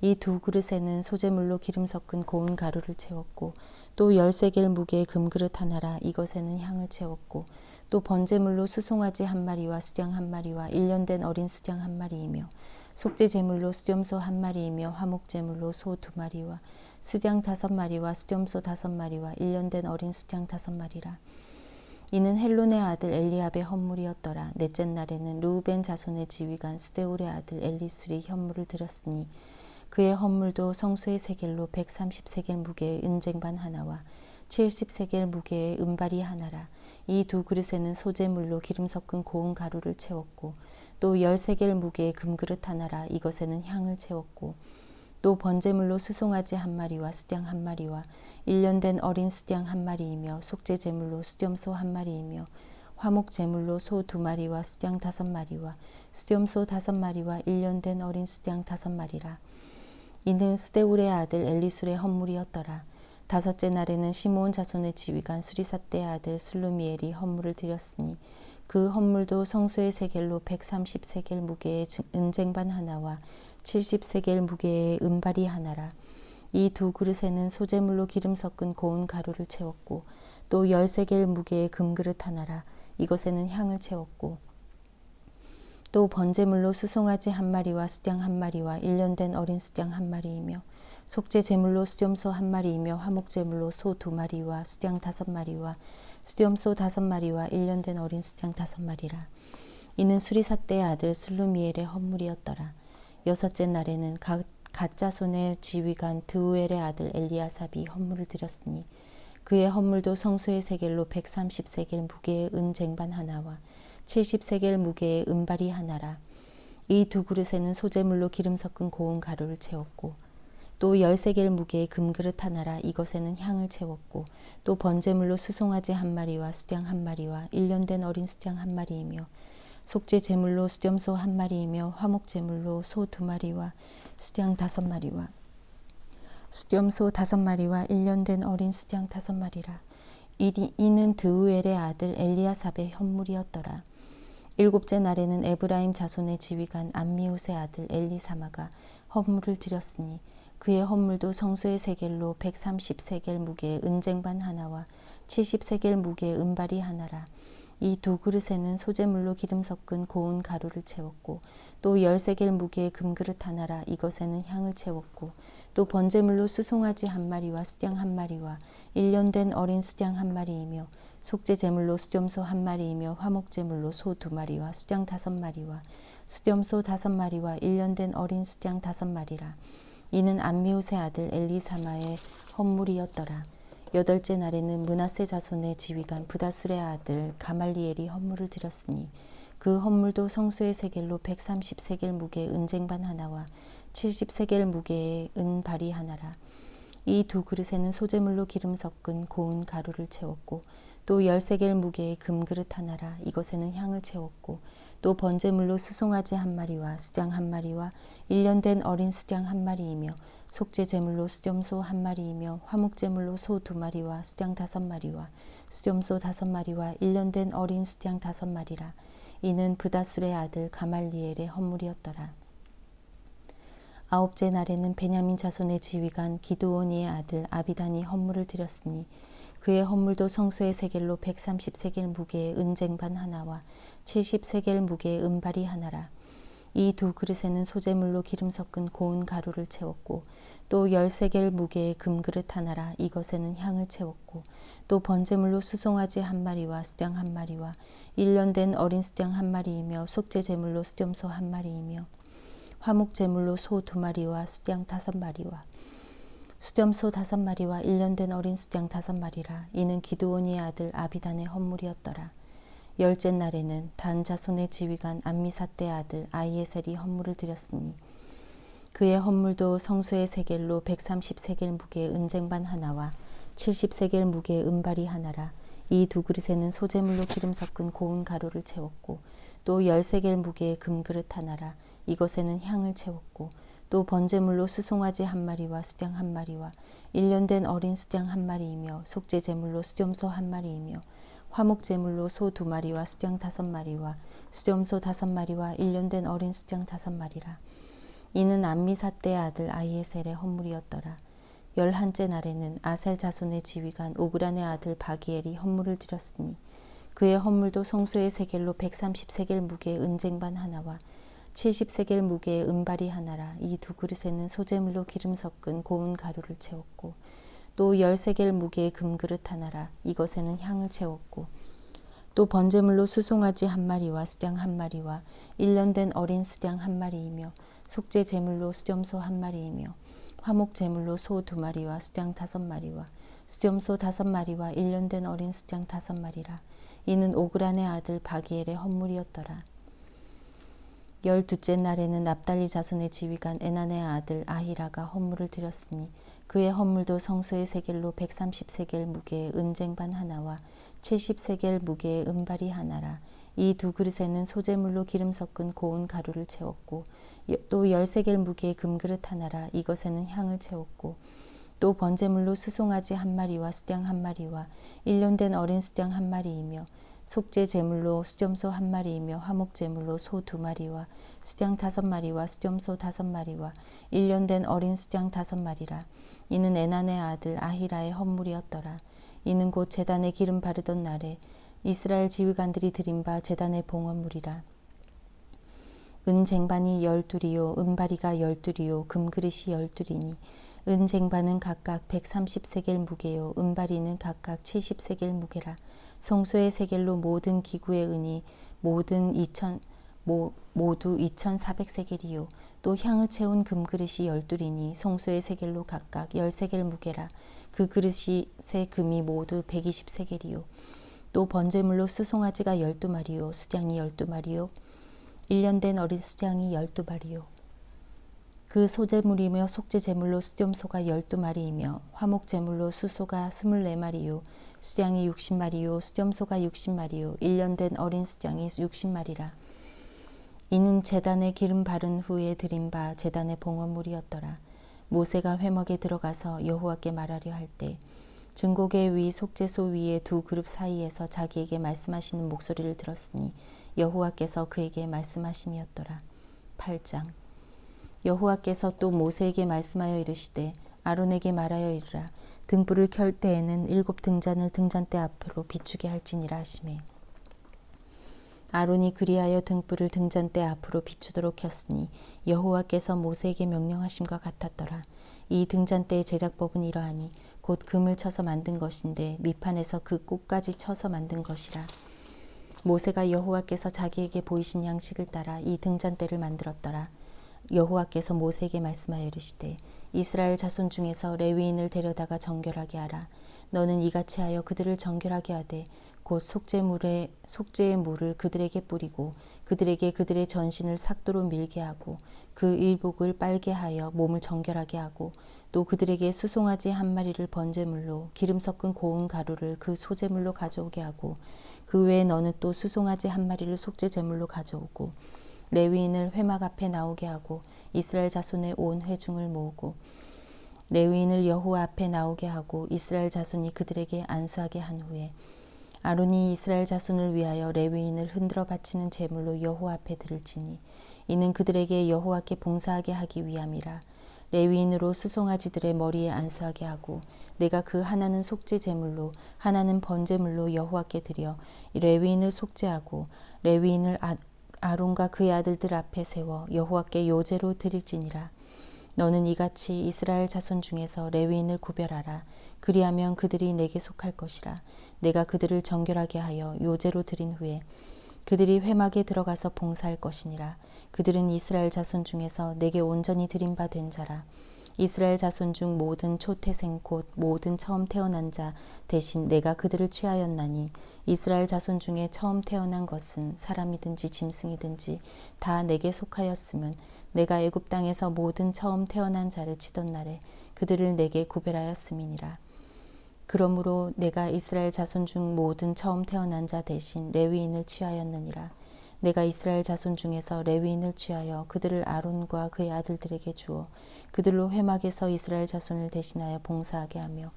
이 2그릇에는 소재물로 기름 섞은 고운 가루를 채웠고 또 10세겔 무게의 금그릇 하나라. 이것에는 향을 채웠고 또 번제물로 수송아지 1마리와 수양 1마리와 1년 된 어린 수양 1마리이며 속죄 제물로 수렴소 1마리이며 화목 제물로 소 2마리와 수양 5마리와 수렴소 5마리와 1년 된 어린 수양 5마리라. 이는 헬론의 아들 엘리압의 헌물이었더라. 넷째 날에는 르우벤 자손의 지휘관 스데울의 아들 엘리술이 헌물을 드렸으니 그의 헌물도 성소의 세겔로 130세겔 무게의 은쟁반 하나와 70세겔 무게의 은발이 하나라. 이 2그릇에는 소재물로 기름 섞은 고운 가루를 채웠고 또 10세겔 무게의 금그릇 하나라. 이것에는 향을 채웠고 또 번제물로 수송아지 1마리와 수양 1마리와 1년 된 어린 수양 1마리이며 속죄 제물로 수렴소 1마리이며 화목 제물로 소 2마리와 수양 5마리와 수렴소 5마리와 1년 된 어린 수양 5마리라. 이는 스데울의 아들 엘리술의 헌물이었더라. 다섯째 날에는 시므온 자손의 지휘관 수리삿대의 아들 슬루미엘이 헌물을 드렸으니 그 헌물도 성소의 세겔로 130세겔 무게의 은쟁반 하나와 70세겔 무게의 은발이 하나라. 이 2그릇에는 소재물로 기름 섞은 고운 가루를 채웠고 또 10세겔 무게의 금그릇 하나라. 이것에는 향을 채웠고 또 번제물로 수송아지 1마리와 수양 1마리와 1년 된 어린 수양 1마리이며 속죄 제물로 수렴소 1마리이며 화목 제물로 소 2마리와 수양 5마리와 수렴소 5마리와 1년 된 어린 수양 5마리라. 이는 수리삿대의 아들 슬루미엘의 헌물이었더라. 여섯째 날에는 갓 자손의 지휘관 드우엘의 아들 엘리아삽이 헌물을 드렸으니 그의 헌물도 성소의 세겔로 130세겔 무게의 은쟁반 하나와 70세겔 무게의 은발이 하나라. 이 2그릇에는 소재물로 기름 섞은 고운 가루를 채웠고 또 10세겔 무게의 금그릇 하나라. 이것에는 향을 채웠고 또 번제물로 수송아지 1마리와 수양 1마리와 1년 된 어린 수양 1마리이며 속죄 제물로 수렴소 1마리이며 화목 제물로 소 2마리와 수양 5마리와 수렴소 5마리와 1년 된 어린 수양 5마리라. 이는 드우엘의 아들 엘리아삽의 헌물이었더라. 7째 날에는 에브라임 자손의 지휘관 암미웃의 아들 엘리사마가 헌물을 드렸으니 그의 헌물도 성소의 세겔로 130세겔 무게의 은쟁반 하나와 70세겔 무게의 은발이 하나라. 이 2그릇에는 소재물로 기름 섞은 고운 가루를 채웠고 또 10세겔 무게의 금그릇 하나라. 이것에는 향을 채웠고 또 번제물로 수송아지 1마리와 수양 1마리와 1년 된 어린 수양 1마리이며 속죄제물로 수렴소 1마리이며 화목제물로 소 2마리와 수양 5마리와 수렴소 5마리와 1년 된 어린 수양 5마리라. 이는 암미웃의 아들 엘리사마의 헌물이었더라. 8째 날에는 므낫세 자손의 지휘관 브다술의 아들 가말리엘이 헌물을 드렸으니 그 헌물도 성소의 세겔로 130세겔 무게의 은쟁반 하나와 70세겔 무게의 은발이 하나라. 이 2그릇에는 소재물로 기름 섞은 고운 가루를 채웠고 또 10세겔 무게의 금그릇 하나라. 이것에는 향을 채웠고 또 번제물로 수송아지 1마리와 수양 1마리와 1년 된 어린 수양 1마리이며 속죄제물로 수렴소 1마리이며 화목제물로 소 2마리와 수양 5마리와 수렴소 5마리와 1년 된 어린 수양 5마리라. 이는 브다술의 아들 가말리엘의 헌물이었더라. 9째 날에는 베냐민 자손의 지휘관 기드오니의 아들 아비단이 헌물을 드렸으니 그의 헌물도 성소의 세겔로 130세겔 무게의 은쟁반 하나와 70세겔 무게의 은발이 하나라. 이 2그릇에는 소재물로 기름 섞은 고운 가루를 채웠고 또 10세겔 무게의 금그릇 하나라. 이것에는 향을 채웠고 또 번제물로 수송아지 1마리와 수양 1마리와 1년 된 어린 수양 1마리이며 속죄제물로 수렴소 1마리이며 화목제물로 소 2마리와 수양 5마리와 수렴소 5마리와 1년 된 어린 수양 5마리라. 이는 기드오니의 아들 아비단의 헌물이었더라. 10째 날에는 단 자손의 지휘관 암미사떼의 아들 아이에셀이 헌물을 드렸으니 그의 헌물도 성소의 세겔로 130세겔 무게의 은쟁반 하나와 70세겔 무게의 은발이 하나라. 이 2그릇에는 소재물로 기름 섞은 고운 가루를 채웠고 또 10세겔 무게의 금그릇 하나라. 이것에는 향을 채웠고 또 번제물로 수송아지 1마리와 수양 1마리와 1년 된 어린 수양 1마리이며 속죄제물로 수렴소 1마리이며 화목제물로 소 2마리와 수양 5마리와 수렴소 5마리와 1년 된 어린 수양 5마리라. 이는 암미사떼의 아들 아이에셀의 헌물이었더라. 11째 날에는 아셀 자손의 지휘관 오그란의 아들 바기엘이 헌물을 드렸으니 그의 헌물도 성소의 세겔로 130세겔 무게의 은쟁반 하나와 70세겔 무게의 은발이 하나라. 이 2그릇에는 소재물로 기름 섞은 고운 가루를 채웠고 또 10세겔 무게의 금그릇 하나라. 이것에는 향을 채웠고 또 번제물로 수송아지 1마리와 수양 1마리와 1년 된 어린 수양 1마리이며 속죄제물로 수렴소 1마리이며 화목제물로 소 2마리와 수양 5마리와 수렴소 5마리와 1년 된 어린 수양 5마리라. 이는 오그란의 아들 바기엘의 헌물이었더라. 12째 날에는 납달리 자손의 지휘관 에난의 아들 아히라가 헌물을 드렸으니 그의 헌물도 성소의 세겔로 130세겔 무게의 은쟁반 하나와 70세겔 무게의 은발이 하나라. 이 2그릇에는 소재물로 기름 섞은 고운 가루를 채웠고 또 10세겔 무게의 금그릇 하나라. 이것에는 향을 채웠고 또 번제물로 수송아지 1마리와 수양 1마리와 1년 된 어린 수양 1마리이며 속죄제물로 수렴소 1마리이며 화목제물로 소 2마리와 수양 5마리와 수렴소 5마리와 1년 된 어린 수양 5마리라. 이는 에난의 아들 아히라의 헌물이었더라. 이는 곧 제단에 기름 바르던 날에 이스라엘 지휘관들이 드린 바 제단의 봉헌물이라. 은쟁반이 12이요 은바리가 12이요 금그릇이 12이니 은쟁반은 각각 130세겔 무게요 은바리는 각각 70세겔 무게라. 성소의 세겔로 모든 기구의 은이 모두 2400세겔이요 또 향을 채운 금그릇이 12이니 성소의 세겔로 각각 10세겔 무게라. 그 그릇의 금이 모두 120세겔이요 또 번제물로 수송아지가 12마리요 수양이 12마리요 1년 된 어린 수양이 12마리요 그 소제물이며 속죄제물로 수렴소가 12마리이며 화목제물로 수소가 24마리요 수양이 60마리요 수렴소가 60마리요 1년 된 어린 수양이 60마리라. 이는 제단에 기름 바른 후에 드린 바 제단의 봉헌물이었더라. 모세가 회막에 들어가서 여호와께 말하려 할 때 증거계 위 속죄소 위에 두 그룹 사이에서 자기에게 말씀하시는 목소리를 들었으니 여호와께서 그에게 말씀하심이었더라. 8장. 여호와께서 또 모세에게 말씀하여 이르시되 아론에게 말하여 이르라. 등불을 켤 때에는 7 등잔을 등잔대 앞으로 비추게 할지니라 하시매. 아론이 그리하여 등불을 등잔대 앞으로 비추도록 켰으니 여호와께서 모세에게 명령하심과 같았더라. 이 등잔대의 제작법은 이러하니 곧 금을 쳐서 만든 것인데 밑판에서 그 꼭까지 쳐서 만든 것이라. 모세가 여호와께서 자기에게 보이신 양식을 따라 이 등잔대를 만들었더라. 여호와께서 모세에게 말씀하여 이르시되 이스라엘 자손 중에서 레위인을 데려다가 정결하게 하라. 너는 이같이 하여 그들을 정결하게 하되 곧 속죄의 물을 그들에게 뿌리고 그들에게 그들의 전신을 삭도로 밀게 하고 그 의복을 빨게 하여 몸을 정결하게 하고 또 그들에게 수송아지 한 마리를 번제물로 기름 섞은 고운 가루를 그 소제물로 가져오게 하고 그 외에 너는 또 수송아지 한 마리를 속죄 제물로 가져오고 레위인을 회막 앞에 나오게 하고 이스라엘 자손의 온 회중을 모으고 레위인을 여호와 앞에 나오게 하고 이스라엘 자손이 그들에게 안수하게 한 후에 아론이 이스라엘 자손을 위하여 레위인을 흔들어 바치는 제물로 여호와 앞에 드릴지니 이는 그들에게 여호와께 봉사하게 하기 위함이라. 레위인으로 수송아지들의 머리에 안수하게 하고 내가 그 하나는 속죄 제물로 하나는 번제물로 여호와께 드려 레위인을 속죄하고 레위인을 아론과 그의 아들들 앞에 세워 여호와께 요제로 드릴지니라. 너는 이같이 이스라엘 자손 중에서 레위인을 구별하라. 그리하면 그들이 내게 속할 것이라. 내가 그들을 정결하게 하여 요제로 드린 후에 그들이 회막에 들어가서 봉사할 것이니라. 그들은 이스라엘 자손 중에서 내게 온전히 드린 바 된 자라. 이스라엘 자손 중 모든 초태생 곧 모든 처음 태어난 자 대신 내가 그들을 취하였나니 이스라엘 자손 중에 처음 태어난 것은 사람이든지 짐승이든지 다 내게 속하였음은 내가 애굽 땅에서 모든 처음 태어난 자를 치던 날에 그들을 내게 구별하였음이니라. 그러므로 내가 이스라엘 자손 중 모든 처음 태어난 자 대신 레위인을 취하였느니라. 내가 이스라엘 자손 중에서 레위인을 취하여 그들을 아론과 그의 아들들에게 주어 그들로 회막에서 이스라엘 자손을 대신하여 봉사하게 하며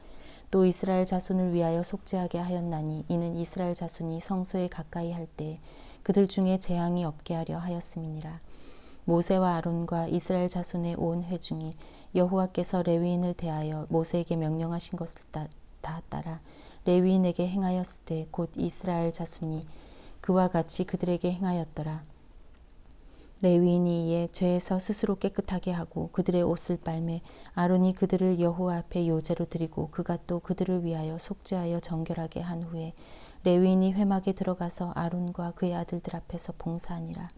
또 이스라엘 자손을 위하여 속죄하게 하였나니 이는 이스라엘 자손이 성소에 가까이 할 때 그들 중에 재앙이 없게 하려 하였음이니라. 모세와 아론과 이스라엘 자손의 온 회중이 여호와께서 레위인을 대하여 모세에게 명령하신 것을 다 따라 레위인에게 행하였을 때 곧 이스라엘 자손이 그와 같이 그들에게 행하였더라. 레위인이 이에 죄에서 스스로 깨끗하게 하고 그들의 옷을 빨매 아론이 그들을 여호와 앞에 요제로 드리고 그가 또 그들을 위하여 속죄하여 정결하게 한 후에 레위인이 회막에 들어가서 아론과 그의 아들들 앞에서 봉사하니라.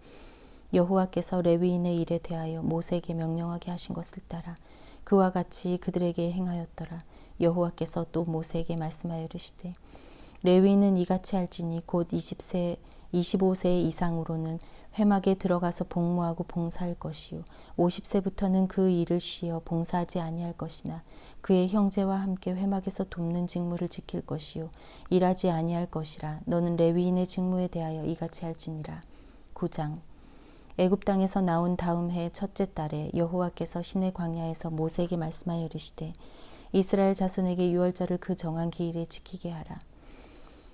여호와께서 레위인의 일에 대하여 모세에게 명령하게 하신 것을 따라 그와 같이 그들에게 행하였더라. 여호와께서 또 모세에게 말씀하여 이르시되 레위인은 이같이 할지니 곧 25세 이상으로는 회막에 들어가서 복무하고 봉사할 것이요 50세부터는 그 일을 쉬어 봉사하지 아니할 것이나 그의 형제와 함께 회막에서 돕는 직무를 지킬 것이요 일하지 아니할 것이라. 너는 레위인의 직무에 대하여 이같이 할지니라. 9장. 애굽 땅에서 나온 다음 해 첫째 달에 여호와께서 시내 광야에서 모세에게 말씀하여 이르시되 이스라엘 자손에게 유월절을 그 정한 기일에 지키게 하라.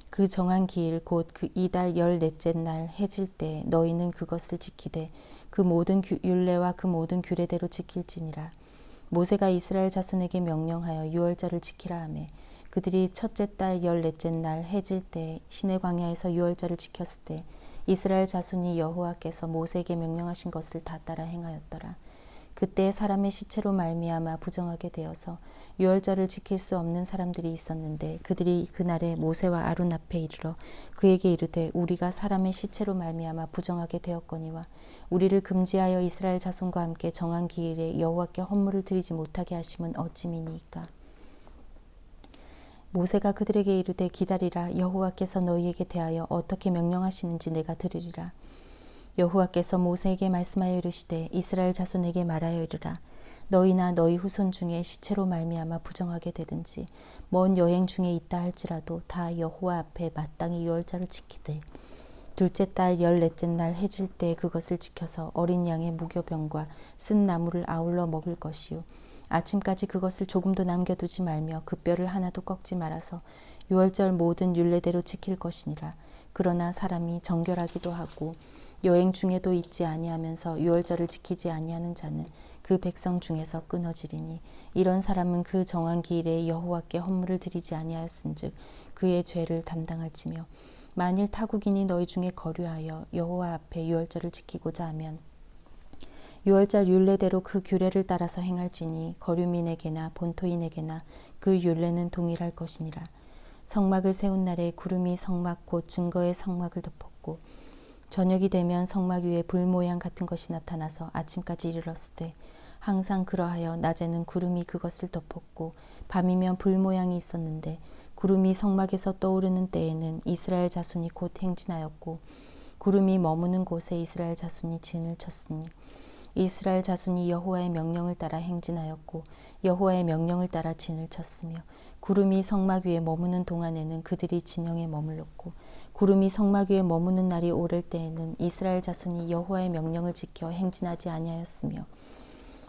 그 정한 기일 곧 그 이달 14째 날 해질 때 너희는 그것을 지키되 그 모든 율례와 그 모든 규례대로 지킬지니라. 모세가 이스라엘 자손에게 명령하여 유월절을 지키라 하매 그들이 첫째 달 14째 날 해질 때 시내 광야에서 유월절을 지켰을 때 이스라엘 자손이 여호와께서 모세에게 명령하신 것을 다 따라 행하였더라. 그때 사람의 시체로 말미암아 부정하게 되어서 유월절을 지킬 수 없는 사람들이 있었는데 그들이 그날에 모세와 아론 앞에 이르러 그에게 이르되 우리가 사람의 시체로 말미암아 부정하게 되었거니와 우리를 금지하여 이스라엘 자손과 함께 정한 기일에 여호와께 헌물을 드리지 못하게 하심은 어찌미니이까. 모세가 그들에게 이르되 기다리라. 여호와께서 너희에게 대하여 어떻게 명령하시는지 내가 들으리라. 여호와께서 모세에게 말씀하여 이르시되 이스라엘 자손에게 말하여 이르라. 너희나 너희 후손 중에 시체로 말미암아 부정하게 되든지 먼 여행 중에 있다 할지라도 다 여호와 앞에 마땅히 유월절을 지키되 둘째 달 14째 날 해질 때 그것을 지켜서 어린 양의 무교병과 쓴 나물을 아울러 먹을 것이요 아침까지 그것을 조금도 남겨두지 말며 그 뼈를 하나도 꺾지 말아서 유월절 모든 율례대로 지킬 것이니라. 그러나 사람이 정결하기도 하고 여행 중에도 있지 아니하면서 유월절을 지키지 아니하는 자는 그 백성 중에서 끊어지리니 이런 사람은 그 정한 기일에 여호와께 헌물을 드리지 아니하였은즉 그의 죄를 담당할지며 만일 타국인이 너희 중에 거류하여 여호와 앞에 유월절을 지키고자 하면 유월절 율례대로 그 규례를 따라서 행할지니 거류민에게나 본토인에게나 그 율례는 동일할 것이니라. 성막을 세운 날에 구름이 성막 곧 증거의 성막을 덮었고 저녁이 되면 성막 위에 불 모양 같은 것이 나타나서 아침까지 이르렀으되 항상 그러하여 낮에는 구름이 그것을 덮었고 밤이면 불 모양이 있었는데 구름이 성막에서 떠오르는 때에는 이스라엘 자손이 곧 행진하였고 구름이 머무는 곳에 이스라엘 자손이 진을 쳤으니 이스라엘 자손이 여호와의 명령을 따라 행진하였고 여호와의 명령을 따라 진을 쳤으며 구름이 성막 위에 머무는 동안에는 그들이 진영에 머물렀고 구름이 성막 위에 머무는 날이 오를 때에는 이스라엘 자손이 여호와의 명령을 지켜 행진하지 아니하였으며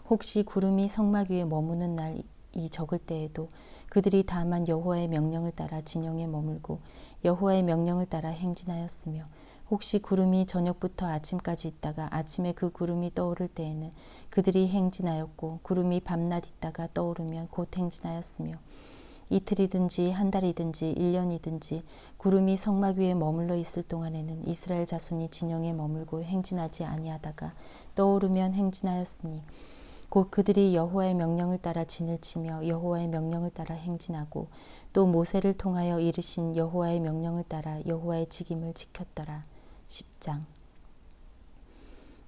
혹시 구름이 성막 위에 머무는 날이 적을 때에도 그들이 다만 여호와의 명령을 따라 진영에 머물고 여호와의 명령을 따라 행진하였으며 혹시 구름이 저녁부터 아침까지 있다가 아침에 그 구름이 떠오를 때에는 그들이 행진하였고 구름이 밤낮 있다가 떠오르면 곧 행진하였으며 이틀이든지 한 달이든지 1년이든지 구름이 성막 위에 머물러 있을 동안에는 이스라엘 자손이 진영에 머물고 행진하지 아니하다가 떠오르면 행진하였으니 곧 그들이 여호와의 명령을 따라 진을 치며 여호와의 명령을 따라 행진하고 또 모세를 통하여 이르신 여호와의 명령을 따라 여호와의 직임을 지켰더라. 10장.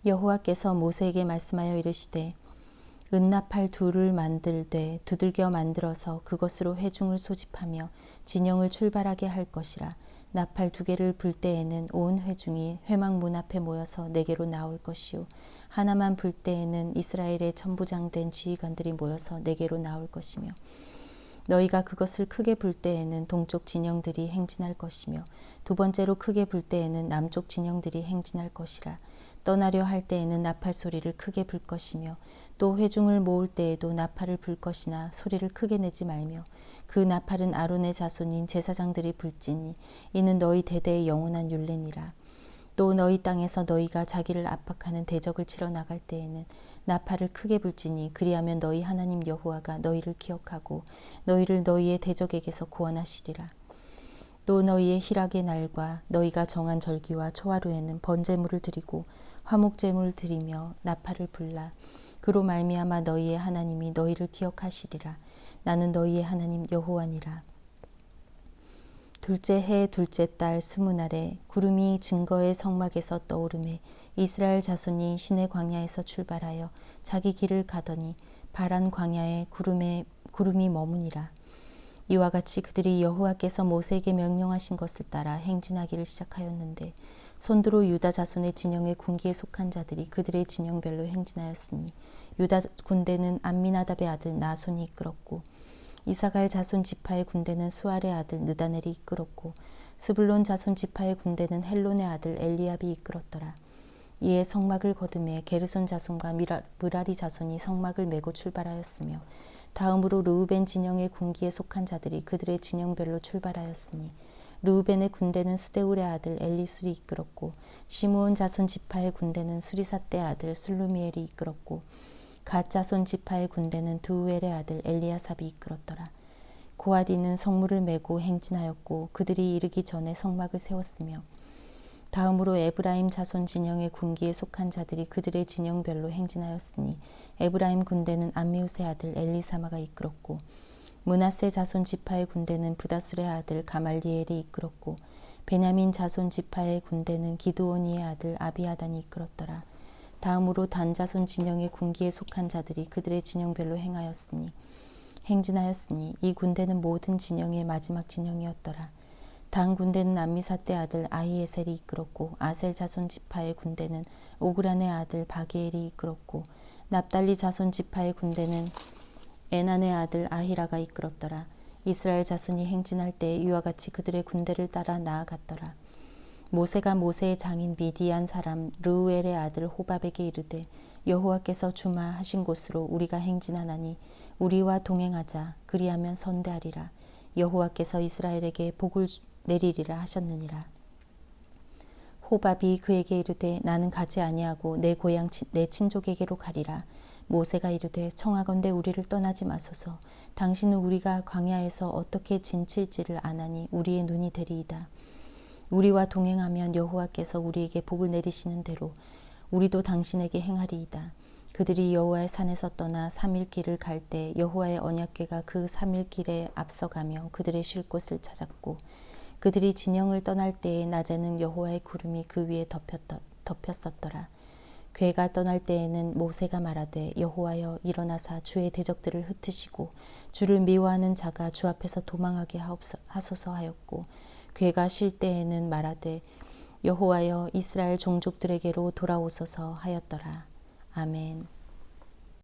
여호와께서 모세에게 말씀하여 이르시되 은나팔 둘을 만들되 두들겨 만들어서 그것으로 회중을 소집하며 진영을 출발하게 할 것이라. 나팔 2개를 불 때에는 온 회중이 회막 문 앞에 모여서 내게로 나올 것이요 하나만 불 때에는 이스라엘의 천부장된 지휘관들이 모여서 내게로 나올 것이며 너희가 그것을 크게 불 때에는 동쪽 진영들이 행진할 것이며 두 번째로 크게 불 때에는 남쪽 진영들이 행진할 것이라. 떠나려 할 때에는 나팔 소리를 크게 불 것이며 또 회중을 모을 때에도 나팔을 불 것이나 소리를 크게 내지 말며 그 나팔은 아론의 자손인 제사장들이 불지니 이는 너희 대대의 영원한 율례니라. 또 너희 땅에서 너희가 자기를 압박하는 대적을 치러 나갈 때에는 나팔을 크게 불지니 그리하면 너희 하나님 여호와가 너희를 기억하고 너희를 너희의 대적에게서 구원하시리라. 또 너희의 희락의 날과 너희가 정한 절기와 초하루에는 번제물을 드리고 화목제물을 드리며 나팔을 불라. 그로 말미암아 너희의 하나님이 너희를 기억하시리라. 나는 너희의 하나님 여호와니라. 둘째 해 둘째 달 20날에 구름이 증거의 성막에서 떠오르매 이스라엘 자손이 시내 광야에서 출발하여 자기 길을 가더니 바란 광야에 구름이 머무니라. 이와 같이 그들이 여호와께서 모세에게 명령하신 것을 따라 행진하기를 시작하였는데 손두로 유다 자손의 진영의 군기에 속한 자들이 그들의 진영별로 행진하였으니 유다 군대는 암미나답의 아들 나손이 이끌었고 이사갈 자손 지파의 군대는 수알의 아들 느다넬이 이끌었고 스불론 자손 지파의 군대는 헬론의 아들 엘리압이 이끌었더라. 이에 성막을 거두매 게르손 자손과 므라리 자손이 성막을 메고 출발하였으며 다음으로 르우벤 진영의 군기에 속한 자들이 그들의 진영별로 출발하였으니 르우벤의 군대는 스데울의 아들 엘리술이 이끌었고 시므온 자손 지파의 군대는 수리삿대 아들 슬루미엘이 이끌었고 갓 자손 지파의 군대는 두우엘의 아들 엘리아삽이 이끌었더라. 고아디는 성물을 메고 행진하였고 그들이 이르기 전에 성막을 세웠으며 다음으로 에브라임 자손 진영의 군기에 속한 자들이 그들의 진영별로 행진하였으니 에브라임 군대는 암미우스의 아들 엘리사마가 이끌었고 므낫세 자손 지파의 군대는 브다술의 아들 가말리엘이 이끌었고 베냐민 자손 지파의 군대는 기드오니의 아들 아비아단이 이끌었더라. 다음으로 단 자손 진영의 군기에 속한 자들이 그들의 진영별로 행진하였으니 이 군대는 모든 진영의 마지막 진영이었더라. 단 군대는 암미사떼 아들 아히에셀이 이끌었고 아셀 자손 지파의 군대는 오그란의 아들 바기엘이 이끌었고 납달리 자손 지파의 군대는 에난의 아들 아히라가 이끌었더라. 이스라엘 자손이 행진할 때 이와 같이 그들의 군대를 따라 나아갔더라. 모세가 모세의 장인 미디안 사람 르우엘의 아들 호밥에게 이르되 여호와께서 주마 하신 곳으로 우리가 행진하나니 우리와 동행하자. 그리하면 선대하리라. 여호와께서 이스라엘에게 복을 내리리라 하셨느니라. 호밥이 그에게 이르되 나는 가지 아니하고 내 고향 내 친족에게로 가리라. 모세가 이르되 청하건대 우리를 떠나지 마소서. 당신은 우리가 광야에서 어떻게 진칠지를 아나니 우리의 눈이 되리이다. 우리와 동행하면 여호와께서 우리에게 복을 내리시는 대로 우리도 당신에게 행하리이다. 그들이 여호와의 산에서 떠나 3일 길을 갈 때 여호와의 언약궤가 그 3일 길에 앞서가며 그들의 쉴 곳을 찾았고 그들이 진영을 떠날 때에 낮에는 여호와의 구름이 그 위에 덮였었더라. 궤가 떠날 때에는 모세가 말하되 여호와여 일어나사 주의 대적들을 흩으시고 주를 미워하는 자가 주 앞에서 도망하게 하소서 하였고 궤가 쉴 때에는 말하되 여호와여 이스라엘 종족들에게로 돌아오소서 하였더라. 아멘.